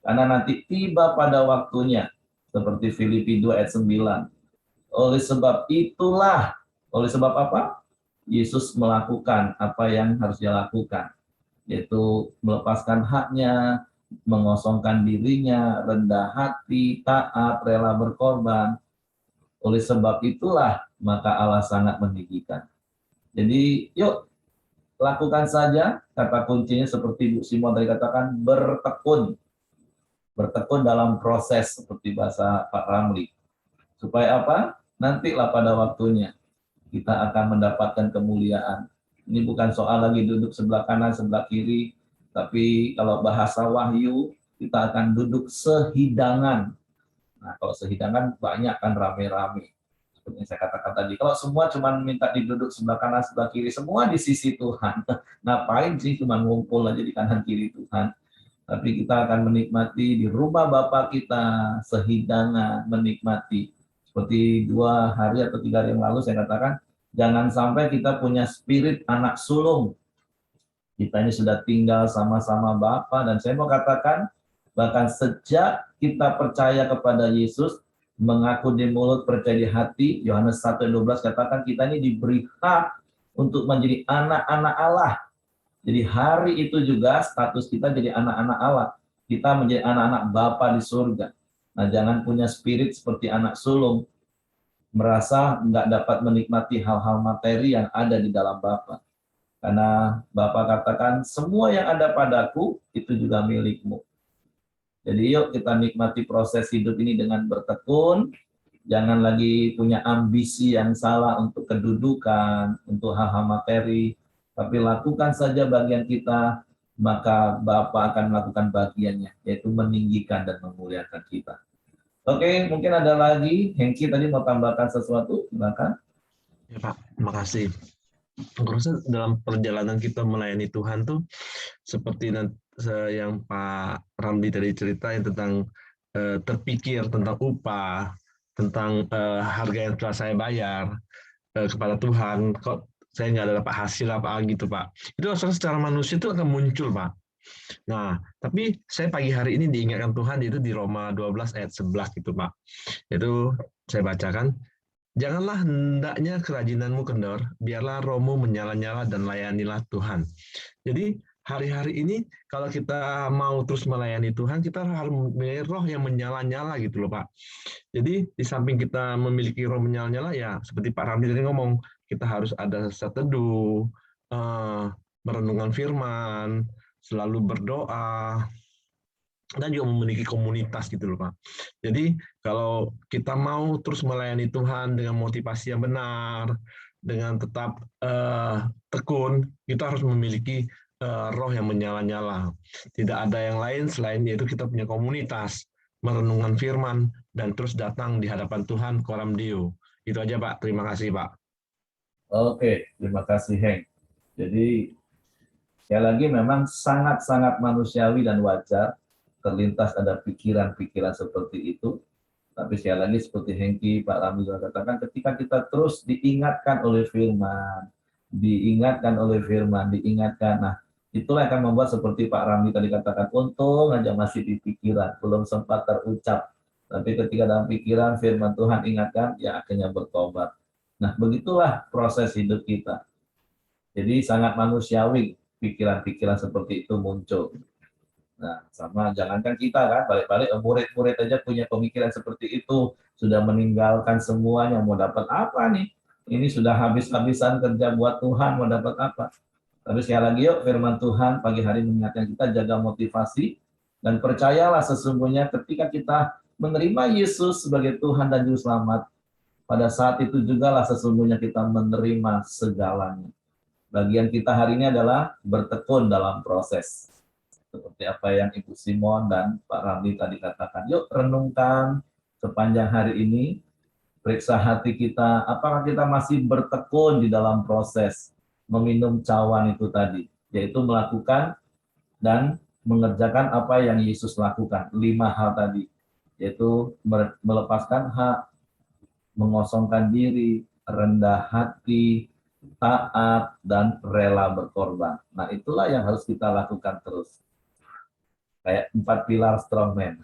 Karena nanti tiba pada waktunya, seperti Filipi 2 ayat 9. Oleh sebab itulah, oleh sebab apa? Yesus melakukan apa yang harus dia lakukan, yaitu melepaskan haknya, mengosongkan dirinya, rendah hati, taat, rela berkorban. Oleh sebab itulah, maka Allah sangat meninggikan. Jadi, yuk lakukan saja, kata kuncinya seperti Bu Simon tadi katakan, bertekun. Bertekun dalam proses, seperti bahasa Pak Ramli. Supaya apa? Nantilah pada waktunya kita akan mendapatkan kemuliaan. Ini bukan soal lagi duduk sebelah kanan, sebelah kiri, tapi kalau bahasa Wahyu, kita akan duduk sehidangan. Nah, kalau sehidangan banyak kan rame-rame. Seperti yang saya katakan tadi, kalau semua cuma minta diduduk sebelah kanan, sebelah kiri, semua di sisi Tuhan. Ngapain sih cuma ngumpul aja di kanan kiri Tuhan? Tapi kita akan menikmati di rumah Bapa kita, sehidangan, menikmati. Seperti 2 hari atau 3 hari yang lalu saya katakan, jangan sampai kita punya spirit anak sulung. Kita ini sudah tinggal sama-sama Bapa, dan saya mau katakan, bahkan sejak kita percaya kepada Yesus, mengaku di mulut, percaya di hati, Yohanes 1:12 katakan kita ini diberi hak untuk menjadi anak-anak Allah. Jadi hari itu juga status kita jadi anak-anak Allah. Kita menjadi anak-anak Bapa di surga. Nah, jangan punya spirit seperti anak sulung, merasa nggak dapat menikmati hal-hal materi yang ada di dalam Bapa. Karena Bapa katakan, semua yang ada padaku itu juga milikmu. Jadi yuk kita nikmati proses hidup ini dengan bertekun. Jangan lagi punya ambisi yang salah untuk kedudukan, untuk hal-hal materi. Tapi lakukan saja bagian kita, maka Bapa akan melakukan bagiannya, yaitu meninggikan dan memuliakan kita. Oke, mungkin ada lagi. Hengki tadi mau tambahkan sesuatu, silakan. Ya Pak, terima kasih. Aku rasa dalam perjalanan kita melayani Tuhan tuh seperti yang Pak Ramli tadi ceritain tentang terpikir tentang upah, tentang harga yang telah saya bayar kepada Tuhan, kok saya nggak ada dapat hasil apa gitu Pak. Itu rasa secara manusia itu akan muncul Pak. Nah, tapi saya pagi hari ini diingatkan Tuhan itu di Roma 12 ayat 11 gitu Pak. Itu saya bacakan, janganlah hendaknya kerajinanmu kendor, biarlah rohmu menyala-nyala dan layanilah Tuhan. Jadi hari-hari ini kalau kita mau terus melayani Tuhan, kita harus memiliki roh yang menyala-nyala gitu loh Pak. Jadi di samping kita memiliki roh menyala-nyala ya seperti Pak Ramli tadi ngomong, kita harus ada seteduh, merenungkan firman, selalu berdoa, dan juga memiliki komunitas gitu loh Pak. Jadi kalau kita mau terus melayani Tuhan dengan motivasi yang benar, dengan tetap tekun, kita harus memiliki roh yang menyala-nyala. Tidak ada yang lain selain yaitu kita punya komunitas, merenungkan firman, dan terus datang di hadapan Tuhan, Coram Deo. Itu aja Pak, terima kasih Pak. Oke, terima kasih Heng. Jadi sekali lagi memang sangat-sangat manusiawi dan wajar terlintas ada pikiran-pikiran seperti itu. Tapi sekali lagi seperti Hengki, Pak Ramli juga katakan, ketika kita terus diingatkan oleh firman, diingatkan. Nah, itulah yang akan membuat seperti Pak Ramli tadi katakan, untung aja masih di pikiran, belum sempat terucap. Tapi ketika dalam pikiran firman Tuhan ingatkan, ya akhirnya bertobat. Nah, begitulah proses hidup kita. Jadi sangat manusiawi pikiran-pikiran seperti itu muncul. Nah, sama jangankan kita kan, balik-balik murid-murid aja punya pemikiran seperti itu, sudah meninggalkan semuanya, mau dapat apa nih? Ini sudah habis-habisan kerja buat Tuhan, mau dapat apa? Tapi sekali lagi yuk, firman Tuhan pagi hari mengingatkan kita jaga motivasi, dan percayalah sesungguhnya ketika kita menerima Yesus sebagai Tuhan dan Juru Selamat, pada saat itu juga lah sesungguhnya kita menerima segalanya. Bagian kita hari ini adalah bertekun dalam proses. Seperti apa yang Ibu Simon dan Pak Ramli tadi katakan. Yuk renungkan sepanjang hari ini, periksa hati kita, apakah kita masih bertekun di dalam proses meminum cawan itu tadi, yaitu melakukan dan mengerjakan apa yang Yesus lakukan. 5 hal tadi, yaitu melepaskan hak, mengosongkan diri, rendah hati, taat, dan rela berkorban. Nah, itulah yang harus kita lakukan terus. Kayak 4 pilar strongman.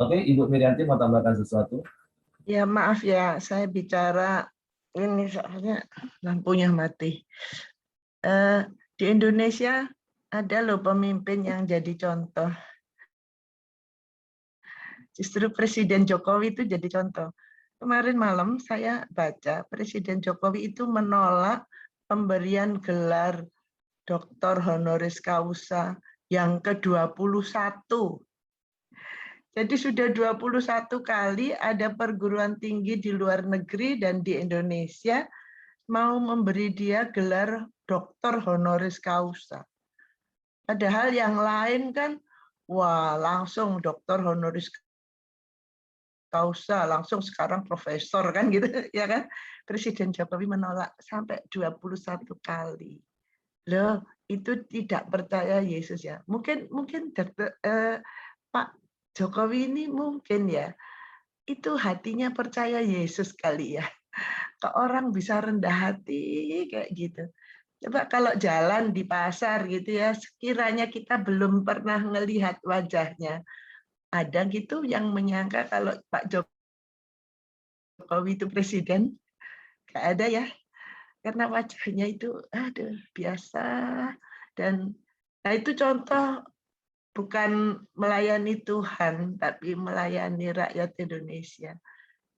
Oke, Ibu Mirianti mau tambahkan sesuatu? Ya maaf ya, saya bicara ini soalnya lampunya mati. Di Indonesia ada loh pemimpin yang jadi contoh. Justru Presiden Jokowi itu jadi contoh. Kemarin malam saya baca Presiden Jokowi itu menolak pemberian gelar Doktor Honoris Causa yang ke-21. Jadi sudah 21 kali ada perguruan tinggi di luar negeri dan di Indonesia mau memberi dia gelar Doktor Honoris Causa. Padahal yang lain kan, wah langsung Doktor Honoris Causa, langsung sekarang profesor kan gitu ya kan. Presiden Jokowi menolak sampai 21 kali. Loh, itu tidak percaya Yesus ya. Mungkin Pak Jokowi ini mungkin ya, itu hatinya percaya Yesus kali ya. Kok orang bisa rendah hati kayak gitu. Coba kalau jalan di pasar gitu ya, sekiranya kita belum pernah melihat wajahnya, ada gitu yang menyangka kalau Pak Jokowi itu presiden? Nggak ada ya, karena wajahnya itu aduh biasa. Dan nah itu contoh bukan melayani Tuhan, tapi melayani rakyat Indonesia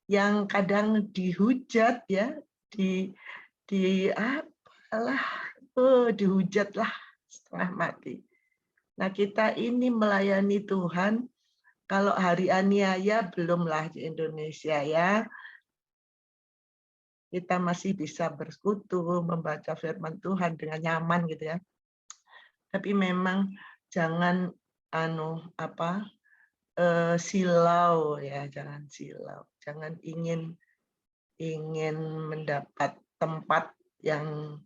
yang kadang dihujat ya, dihujat lah setelah mati. Nah kita ini melayani Tuhan, kalau hari aniaya belumlah di Indonesia ya, kita masih bisa bersekutu, membaca firman Tuhan dengan nyaman gitu ya. Tapi memang jangan silau ya, jangan silau, jangan ingin mendapat tempat yang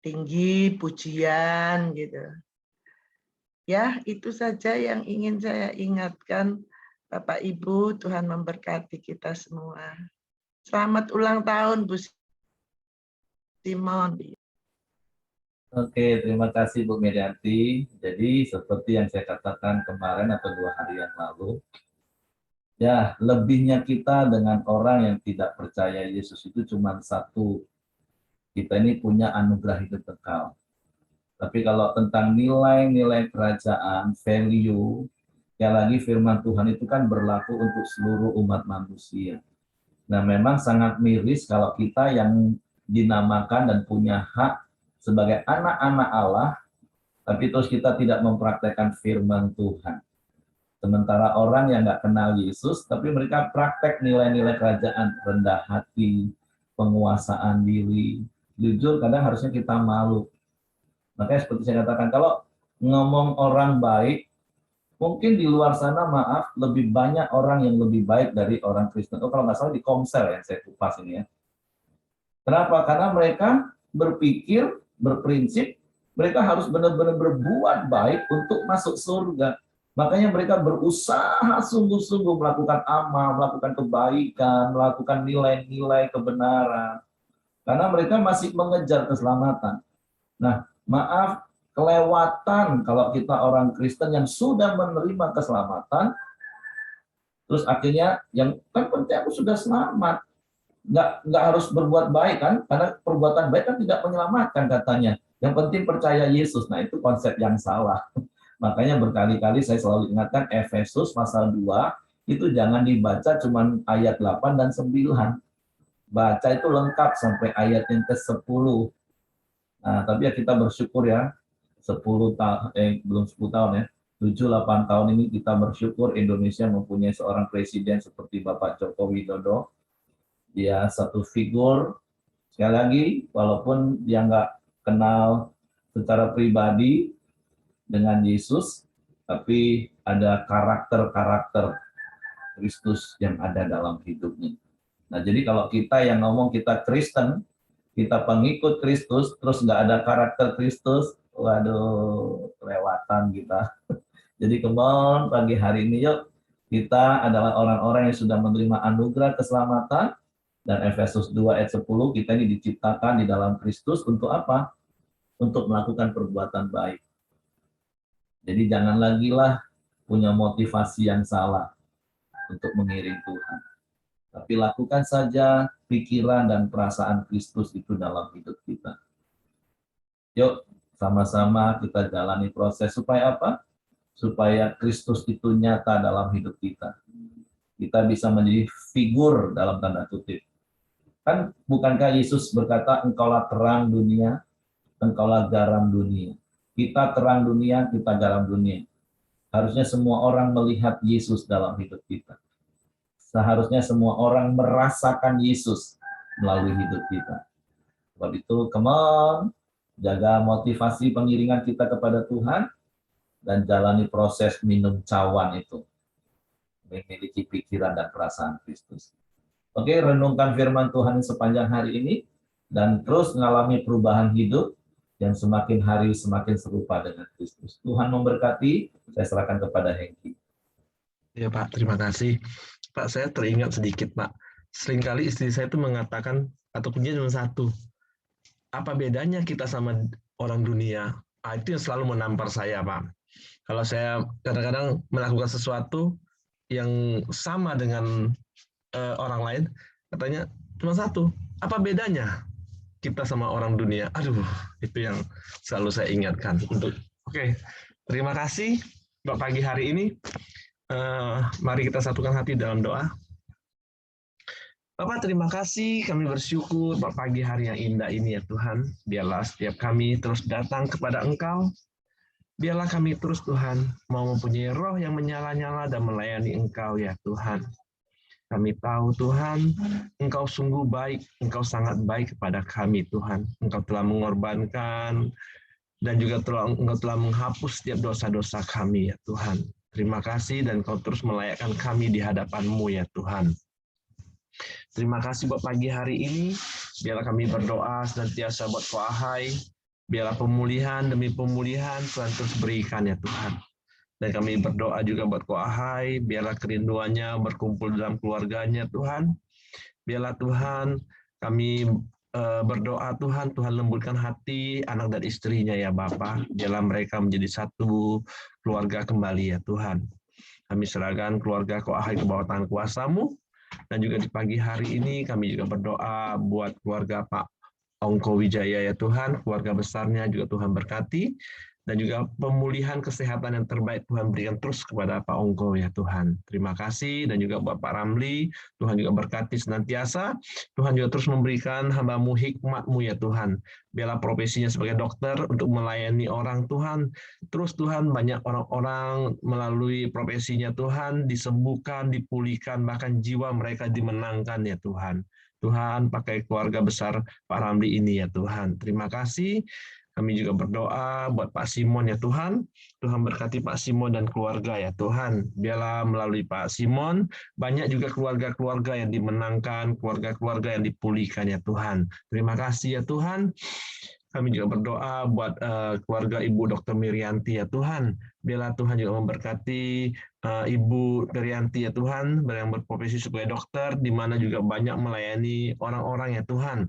tinggi, pujian gitu. Ya, itu saja yang ingin saya ingatkan Bapak Ibu, Tuhan memberkati kita semua. Selamat ulang tahun Bu Simon. Oke, terima kasih Bu Mirianti. Jadi seperti yang saya katakan kemarin atau 2 hari yang lalu, ya lebihnya kita dengan orang yang tidak percaya Yesus itu cuma satu. Kita ini punya anugerah hidup kekal. Tapi kalau tentang nilai-nilai kerajaan, value, ya lagi firman Tuhan itu kan berlaku untuk seluruh umat manusia. Nah, memang sangat miris kalau kita yang dinamakan dan punya hak sebagai anak-anak Allah, tapi terus kita tidak mempraktekkan firman Tuhan. Sementara orang yang nggak kenal Yesus, tapi mereka praktek nilai-nilai kerajaan, rendah hati, penguasaan diri. Jujur, kadang harusnya kita malu. Makanya seperti saya katakan, kalau ngomong orang baik, mungkin di luar sana, maaf, lebih banyak orang yang lebih baik dari orang Kristen. Oh, kalau nggak salah di Komsel yang saya kupas ini ya. Kenapa? Karena mereka berpikir, berprinsip, mereka harus benar-benar berbuat baik untuk masuk surga. Makanya mereka berusaha sungguh-sungguh melakukan amal, melakukan kebaikan, melakukan nilai-nilai kebenaran. Karena mereka masih mengejar keselamatan. Nah, maaf, kelewatan kalau kita orang Kristen yang sudah menerima keselamatan, terus akhirnya yang kan penting aku sudah selamat, nggak harus berbuat baik kan, karena perbuatan baik kan tidak menyelamatkan katanya. Yang penting percaya Yesus. Nah, itu konsep yang salah. Makanya berkali-kali saya selalu ingatkan Efesus pasal 2 itu jangan dibaca cuma ayat 8 dan 9. Baca itu lengkap sampai ayat yang ke-10. Nah, tapi ya kita bersyukur ya, 10 tahun, belum 10 tahun ya, 7-8 tahun ini kita bersyukur Indonesia mempunyai seorang presiden seperti Bapak Joko Widodo. Dia satu figur, sekali lagi, walaupun dia nggak kenal secara pribadi dengan Yesus, tapi ada karakter-karakter Kristus yang ada dalam hidupnya. Nah, jadi kalau kita yang ngomong kita Kristen, kita pengikut Kristus, terus nggak ada karakter Kristus, waduh, kelewatan kita. Jadi kemon pagi hari ini yuk, kita adalah orang-orang yang sudah menerima anugerah keselamatan, dan Efesus 2 ayat 10, kita ini diciptakan di dalam Kristus untuk apa? Untuk melakukan perbuatan baik. Jadi jangan lagi lah punya motivasi yang salah untuk mengiring Tuhan. Tapi lakukan saja pikiran dan perasaan Kristus itu dalam hidup kita. Yuk, sama-sama kita jalani proses supaya apa? Supaya Kristus itu nyata dalam hidup kita. Kita bisa menjadi figur dalam tanda kutip. Kan bukankah Yesus berkata, engkaulah terang dunia, engkaulah garam dunia. Kita terang dunia, kita garam dunia. Harusnya semua orang melihat Yesus dalam hidup kita. Seharusnya semua orang merasakan Yesus melalui hidup kita. Sebab itu, come on, jaga motivasi pengiringan kita kepada Tuhan, dan jalani proses minum cawan itu. Memiliki pikiran dan perasaan Kristus. Oke, renungkan firman Tuhan sepanjang hari ini, dan terus mengalami perubahan hidup, yang semakin hari semakin serupa dengan Kristus. Tuhan memberkati, saya serahkan kepada Hengki. Ya Pak, terima kasih. Pak, saya teringat sedikit Pak. Seringkali istri saya itu mengatakan, atau kuncinya cuma satu, apa bedanya kita sama orang dunia? Itu yang selalu menampar saya Pak. Kalau saya kadang-kadang melakukan sesuatu yang sama dengan orang lain, katanya cuma satu, apa bedanya kita sama orang dunia? Aduh, itu yang selalu saya ingatkan. Oke, terima kasih Pak pagi hari ini. Mari kita satukan hati dalam doa. Bapak, terima kasih, kami bersyukur Pak pagi hari yang indah ini ya Tuhan. Biarlah setiap kami terus datang kepada Engkau. Biarlah kami terus Tuhan mau mempunyai roh yang menyala-nyala dan melayani Engkau ya Tuhan. Kami tahu Tuhan, Engkau sungguh baik, Engkau sangat baik kepada kami Tuhan. Engkau telah mengorbankan dan juga Engkau telah menghapus setiap dosa-dosa kami ya Tuhan. Terima kasih dan Engkau terus melayakkan kami di hadapan-Mu ya Tuhan. Terima kasih buat pagi hari ini. Biarlah kami berdoa senantiasa buat Ko Ahai. Biarlah pemulihan demi pemulihan Tuhan terus berikan ya Tuhan. Dan kami berdoa juga buat Ko Ahai, biarlah kerinduannya berkumpul dalam keluarganya Tuhan. Biarlah Tuhan kami berdoa Tuhan, Tuhan lembutkan hati anak dan istrinya ya Bapa. Biarlah mereka menjadi satu keluarga kembali ya Tuhan. Kami serahkan keluarga Ko Ahai ke bawah tangan kuasa-Mu. Dan juga di pagi hari ini kami juga berdoa buat keluarga Pak Ongko Wijaya ya Tuhan, keluarga besarnya juga Tuhan berkati. Dan juga pemulihan kesehatan yang terbaik Tuhan berikan terus kepada Pak Ongko ya Tuhan. Terima kasih, dan juga Bapak Ramli, Tuhan juga berkati senantiasa. Tuhan juga terus memberikan hamba-Mu hikmat-Mu ya Tuhan. Biarlah profesinya sebagai dokter untuk melayani orang Tuhan. Terus Tuhan, banyak orang-orang melalui profesinya Tuhan disembuhkan, dipulihkan, bahkan jiwa mereka dimenangkan ya Tuhan. Tuhan pakai keluarga besar Pak Ramli ini ya Tuhan. Terima kasih. Kami juga berdoa buat Pak Simon ya Tuhan. Tuhan berkati Pak Simon dan keluarga ya Tuhan. Biarlah melalui Pak Simon banyak juga keluarga-keluarga yang dimenangkan, keluarga-keluarga yang dipulihkan ya Tuhan. Terima kasih ya Tuhan. Kami juga berdoa buat keluarga Ibu Dr. Mirianti ya Tuhan. Biarlah Tuhan juga memberkati Ibu Mirianti ya Tuhan, yang berprofesi sebagai dokter, di mana juga banyak melayani orang-orang ya Tuhan.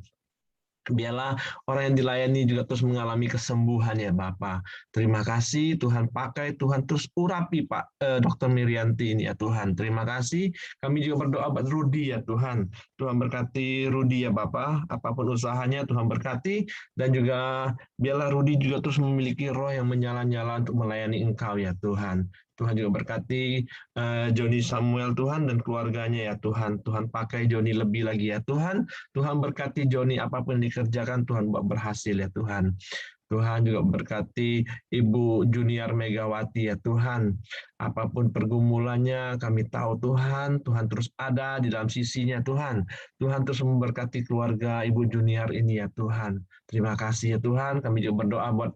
Biarlah orang yang dilayani juga terus mengalami kesembuhan ya Bapa. Terima kasih Tuhan, pakai Tuhan terus urapi Pak Dr. Mirianti ini ya Tuhan. Terima kasih. Kami juga berdoa buat Rudi ya Tuhan. Tuhan berkati Rudi ya Bapa, apapun usahanya Tuhan berkati, dan juga biarlah Rudi juga terus memiliki roh yang menyala-nyala untuk melayani Engkau ya Tuhan. Tuhan juga berkati Joni Samuel Tuhan dan keluarganya ya Tuhan. Tuhan pakai Joni lebih lagi ya Tuhan. Tuhan berkati Joni, apapun yang dikerjakan Tuhan buat berhasil ya Tuhan. Tuhan juga berkati Ibu Junior Megawati ya Tuhan. Apapun pergumulannya kami tahu Tuhan, Tuhan terus ada di dalam sisinya Tuhan. Tuhan terus memberkati keluarga Ibu Junior ini ya Tuhan. Terima kasih ya Tuhan. Kami juga berdoa buat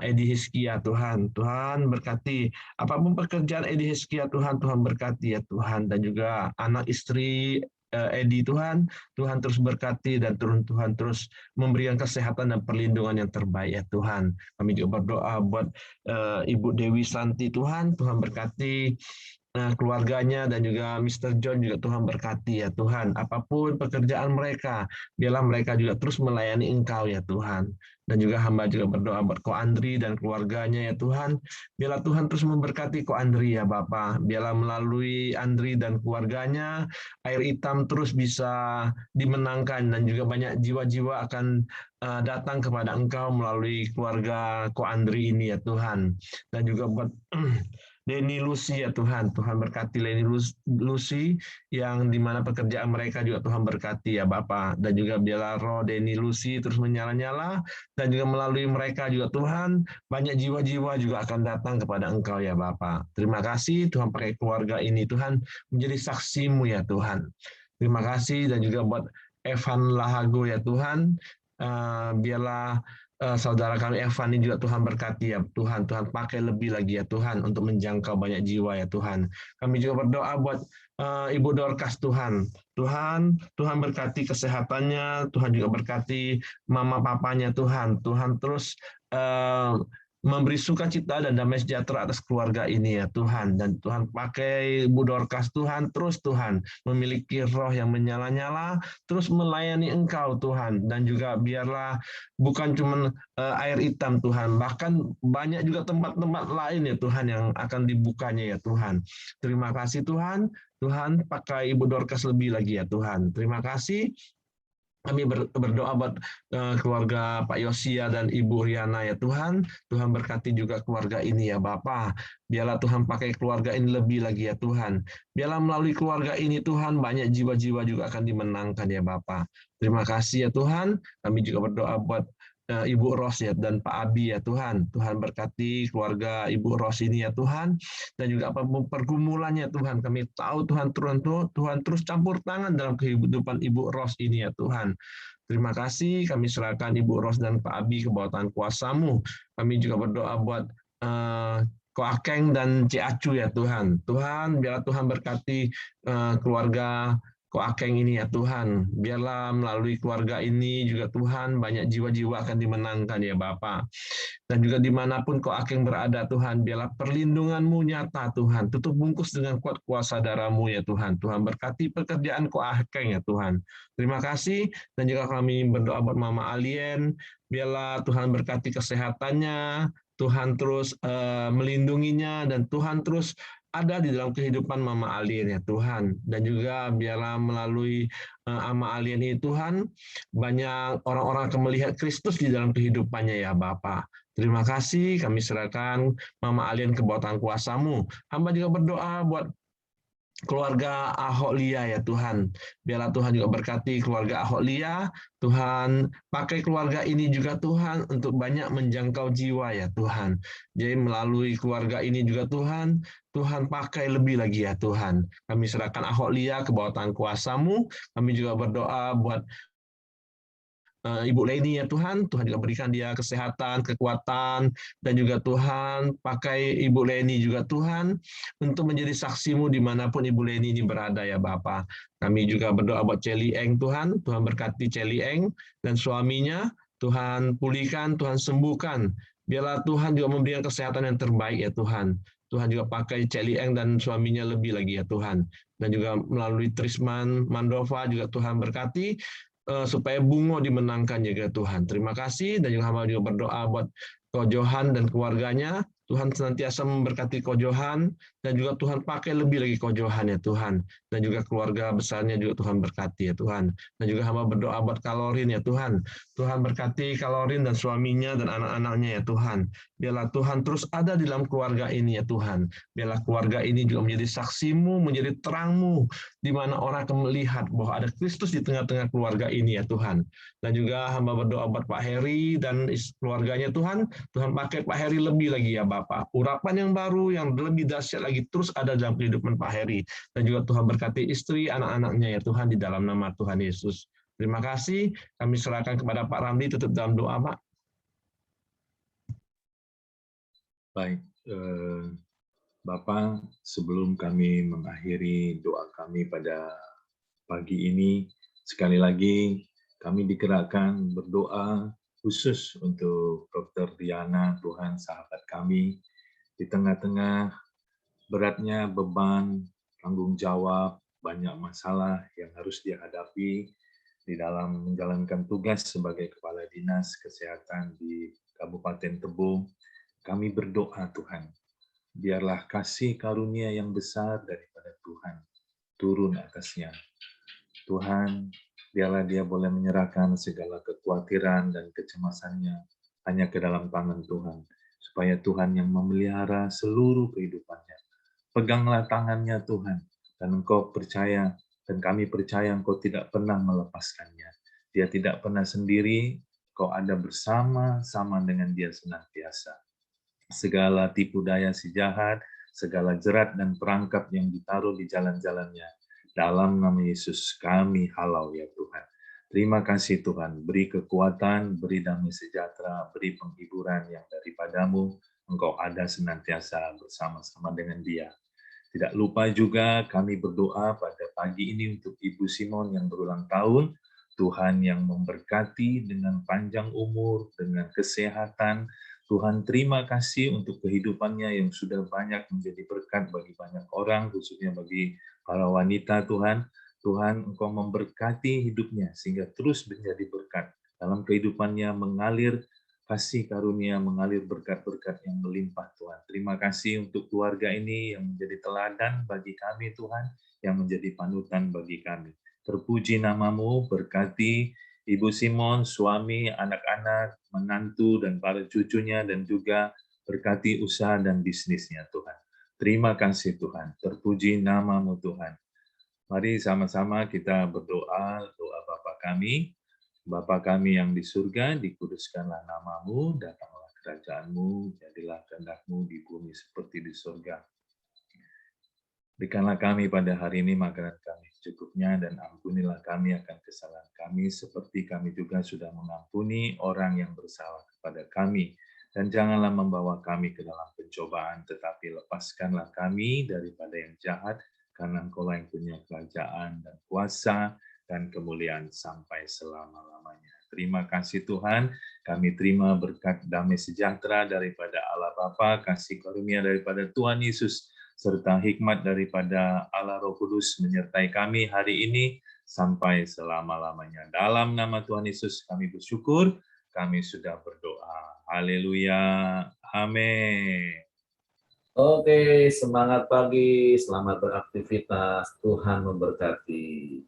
Edi Hizkia Tuhan. Tuhan berkati apapun pekerjaan Edi Hizkia Tuhan, Tuhan berkati ya Tuhan. Dan juga anak istri Edi Tuhan, Tuhan terus berkati, dan Tuhan terus memberikan kesehatan dan perlindungan yang terbaik ya Tuhan. Kami juga berdoa buat Ibu Dewi Santi Tuhan, Tuhan berkati keluarganya, dan juga Mr. John juga Tuhan berkati ya Tuhan. Apapun pekerjaan mereka, biarlah mereka juga terus melayani Engkau ya Tuhan. Dan juga hamba juga berdoa buat Ko Andri dan keluarganya ya Tuhan. Biarlah Tuhan terus memberkati Ko Andri ya Bapa. Biarlah melalui Andri dan keluarganya, air hitam terus bisa dimenangkan, dan juga banyak jiwa-jiwa akan datang kepada Engkau melalui keluarga Ko Andri ini ya Tuhan. Dan juga buat Leni Lucy ya Tuhan. Tuhan berkati Leni Lucy, yang dimana pekerjaan mereka juga Tuhan berkati ya Bapa. Dan juga biarlah roh Leni Lucy terus menyala-nyala, dan juga melalui mereka juga Tuhan, banyak jiwa-jiwa juga akan datang kepada Engkau ya Bapa. Terima kasih Tuhan, pakai keluarga ini Tuhan menjadi saksi-Mu ya Tuhan. Terima kasih. Dan juga buat Evan Lahago ya Tuhan. Biarlah saudara kami Evan ini juga Tuhan berkati ya Tuhan. Tuhan pakai lebih lagi ya Tuhan untuk menjangkau banyak jiwa ya Tuhan. Kami juga berdoa buat Ibu Dorcas Tuhan. Tuhan berkati kesehatannya. Tuhan juga berkati mama papanya Tuhan. Tuhan terus memberi sukacita dan damai sejahtera atas keluarga ini ya Tuhan. Dan Tuhan pakai Ibu Dorcas Tuhan, terus Tuhan memiliki roh yang menyala-nyala, terus melayani Engkau Tuhan. Dan juga biarlah bukan cuma air hitam Tuhan, bahkan banyak juga tempat-tempat lain ya Tuhan yang akan dibukanya ya Tuhan. Terima kasih Tuhan. Tuhan pakai Ibu Dorcas lebih lagi ya Tuhan. Terima kasih. Kami berdoa buat keluarga Pak Yosia dan Ibu Riana ya Tuhan. Tuhan berkati juga keluarga ini ya Bapa. Biarlah Tuhan pakai keluarga ini lebih lagi ya Tuhan. Biarlah melalui keluarga ini Tuhan, banyak jiwa-jiwa juga akan dimenangkan ya Bapa. Terima kasih ya Tuhan. Kami juga berdoa buat Ibu Ros ya dan Pak Abi ya Tuhan. Tuhan berkati keluarga Ibu Ros ini ya Tuhan. Dan juga apapun pergumulannya Tuhan, kami tahu Tuhan terus campur tangan dalam kehidupan Ibu Ros ini ya Tuhan. Terima kasih, kami serahkan Ibu Ros dan Pak Abi ke bawah tangan kuasa-Mu. Kami juga berdoa buat Ko Akeng dan Cik Acu ya Tuhan. Tuhan, biarlah Tuhan berkati keluarga Ko Ko Akeng ini ya Tuhan, biarlah melalui keluarga ini juga Tuhan banyak jiwa-jiwa akan dimenangkan ya Bapa. Dan juga dimanapun Ko Akeng berada Tuhan, biarlah perlindungan-Mu nyata Tuhan, tutup bungkus dengan kuat kuasa darah-Mu ya Tuhan. Tuhan berkati pekerjaan Ko Akeng ya Tuhan. Terima kasih, dan juga kami berdoa buat Mama Alien, biarlah Tuhan berkati kesehatannya, Tuhan terus melindunginya, dan Tuhan terus ada di dalam kehidupan Mama Alien ya Tuhan. Dan juga biarlah melalui Mama Alien ini Tuhan, banyak orang-orang akan melihat Kristus di dalam kehidupannya ya Bapa. Terima kasih, kami serahkan Mama Alien ke bawah tangan kuasa-Mu. Hamba juga berdoa buat keluarga Ahok Lia ya Tuhan. Biarlah Tuhan juga berkati keluarga Ahok Lia. Tuhan pakai keluarga ini juga Tuhan untuk banyak menjangkau jiwa ya Tuhan. Jadi melalui keluarga ini juga Tuhan, Tuhan pakai lebih lagi ya Tuhan. Kami serahkan Ahok Lia ke bawah tangan kuasa-Mu. Kami juga berdoa buat Ibu Leni ya Tuhan, Tuhan juga berikan dia kesehatan, kekuatan, dan juga Tuhan pakai Ibu Leni juga Tuhan untuk menjadi saksi-Mu dimanapun Ibu Leni ini berada ya Bapa. Kami juga berdoa buat Celi Eng Tuhan, Tuhan berkati Celi Eng dan suaminya, Tuhan pulihkan, Tuhan sembuhkan. Biarlah Tuhan juga memberikan kesehatan yang terbaik ya Tuhan. Tuhan juga pakai Celi Eng dan suaminya lebih lagi ya Tuhan. Dan juga melalui Trisman Mandova juga Tuhan berkati, supaya Bungo dimenangkan juga Tuhan. Terima kasih, dan juga hamba juga berdoa buat Ko Johan dan keluarganya. Tuhan senantiasa memberkati Ko Johan, dan juga Tuhan pakai lebih lagi Ko Johan ya Tuhan. Dan juga keluarga besarnya juga Tuhan berkati ya Tuhan. Dan juga hamba berdoa buat Kalorin ya Tuhan. Tuhan berkati Kalorin dan suaminya dan anak-anaknya ya Tuhan. Biarlah Tuhan terus ada di dalam keluarga ini ya Tuhan. Biarlah keluarga ini juga menjadi saksi-Mu, menjadi terang-Mu, di mana orang akan melihat bahwa ada Kristus di tengah-tengah keluarga ini ya Tuhan. Dan juga hamba berdoa buat Pak Heri dan keluarganya Tuhan. Tuhan pakai Pak Heri lebih lagi ya Bapak. Urapan yang baru, yang lebih dahsyat lagi terus ada dalam kehidupan Pak Heri. Dan juga Tuhan berkati istri, anak-anaknya ya Tuhan, di dalam nama Tuhan Yesus. Terima kasih. Kami serahkan kepada Pak Ramli, tutup dalam doa Pak. Baik, Bapak, sebelum kami mengakhiri doa kami pada pagi ini, sekali lagi kami digerakkan berdoa khusus untuk Dr. Diana, Tuhan sahabat kami, di tengah-tengah beratnya beban, tanggung jawab, banyak masalah yang harus dihadapi di dalam menjalankan tugas sebagai Kepala Dinas Kesehatan di Kabupaten Tebo. Kami berdoa Tuhan, biarlah kasih karunia yang besar daripada Tuhan turun atasnya. Tuhan, biarlah dia boleh menyerahkan segala kekhawatiran dan kecemasannya hanya ke dalam tangan Tuhan, supaya Tuhan yang memelihara seluruh kehidupannya. Peganglah tangannya Tuhan, dan Engkau percaya, dan kami percaya Engkau tidak pernah melepaskannya. Dia tidak pernah sendiri, Engkau ada bersama-sama dengan dia senantiasa. Segala tipu daya si jahat, segala jerat dan perangkap yang ditaruh di jalan-jalannya, dalam nama Yesus kami halau ya Tuhan. Terima kasih Tuhan, beri kekuatan, beri damai sejahtera, beri penghiburan yang daripadamu, Engkau ada senantiasa bersama-sama dengan dia. Tidak lupa juga kami berdoa pada pagi ini untuk Ibu Simon yang berulang tahun, Tuhan yang memberkati dengan panjang umur, dengan kesehatan. Tuhan terima kasih untuk kehidupannya yang sudah banyak menjadi berkat bagi banyak orang, khususnya bagi para wanita Tuhan. Tuhan Engkau memberkati hidupnya sehingga terus menjadi berkat dalam kehidupannya, mengalir kasih karunia, mengalir berkat-berkat yang melimpah Tuhan. Terima kasih untuk keluarga ini yang menjadi teladan bagi kami Tuhan, yang menjadi panutan bagi kami. Terpuji namamu, berkati Ibu Simon, suami, anak-anak, menantu, dan para cucunya, dan juga berkati usaha dan bisnisnya Tuhan. Terima kasih Tuhan, terpuji namamu Tuhan. Mari sama-sama kita berdoa, doa Bapa kami. Bapa kami yang di surga, dikuduskanlah namamu, datanglah kerajaanmu, jadilah kehendak-mu di bumi seperti di surga. Berikanlah kami pada hari ini makanan kami secukupnya, dan ampunilah kami akan kesalahan kami, seperti kami juga sudah mengampuni orang yang bersalah kepada kami. Dan janganlah membawa kami ke dalam pencobaan, tetapi lepaskanlah kami daripada yang jahat, karena Engkaulah yang punya kerajaan dan kuasa dan kemuliaan sampai selama-lamanya. Terima kasih Tuhan, kami terima berkat damai sejahtera daripada Allah Bapa, kasih karunia daripada Tuhan Yesus, serta hikmat daripada Allah Roh Kudus menyertai kami hari ini sampai selama-lamanya. Dalam nama Tuhan Yesus kami bersyukur, kami sudah berdoa. Haleluya. Amin. Oke, semangat pagi, selamat beraktivitas, Tuhan memberkati.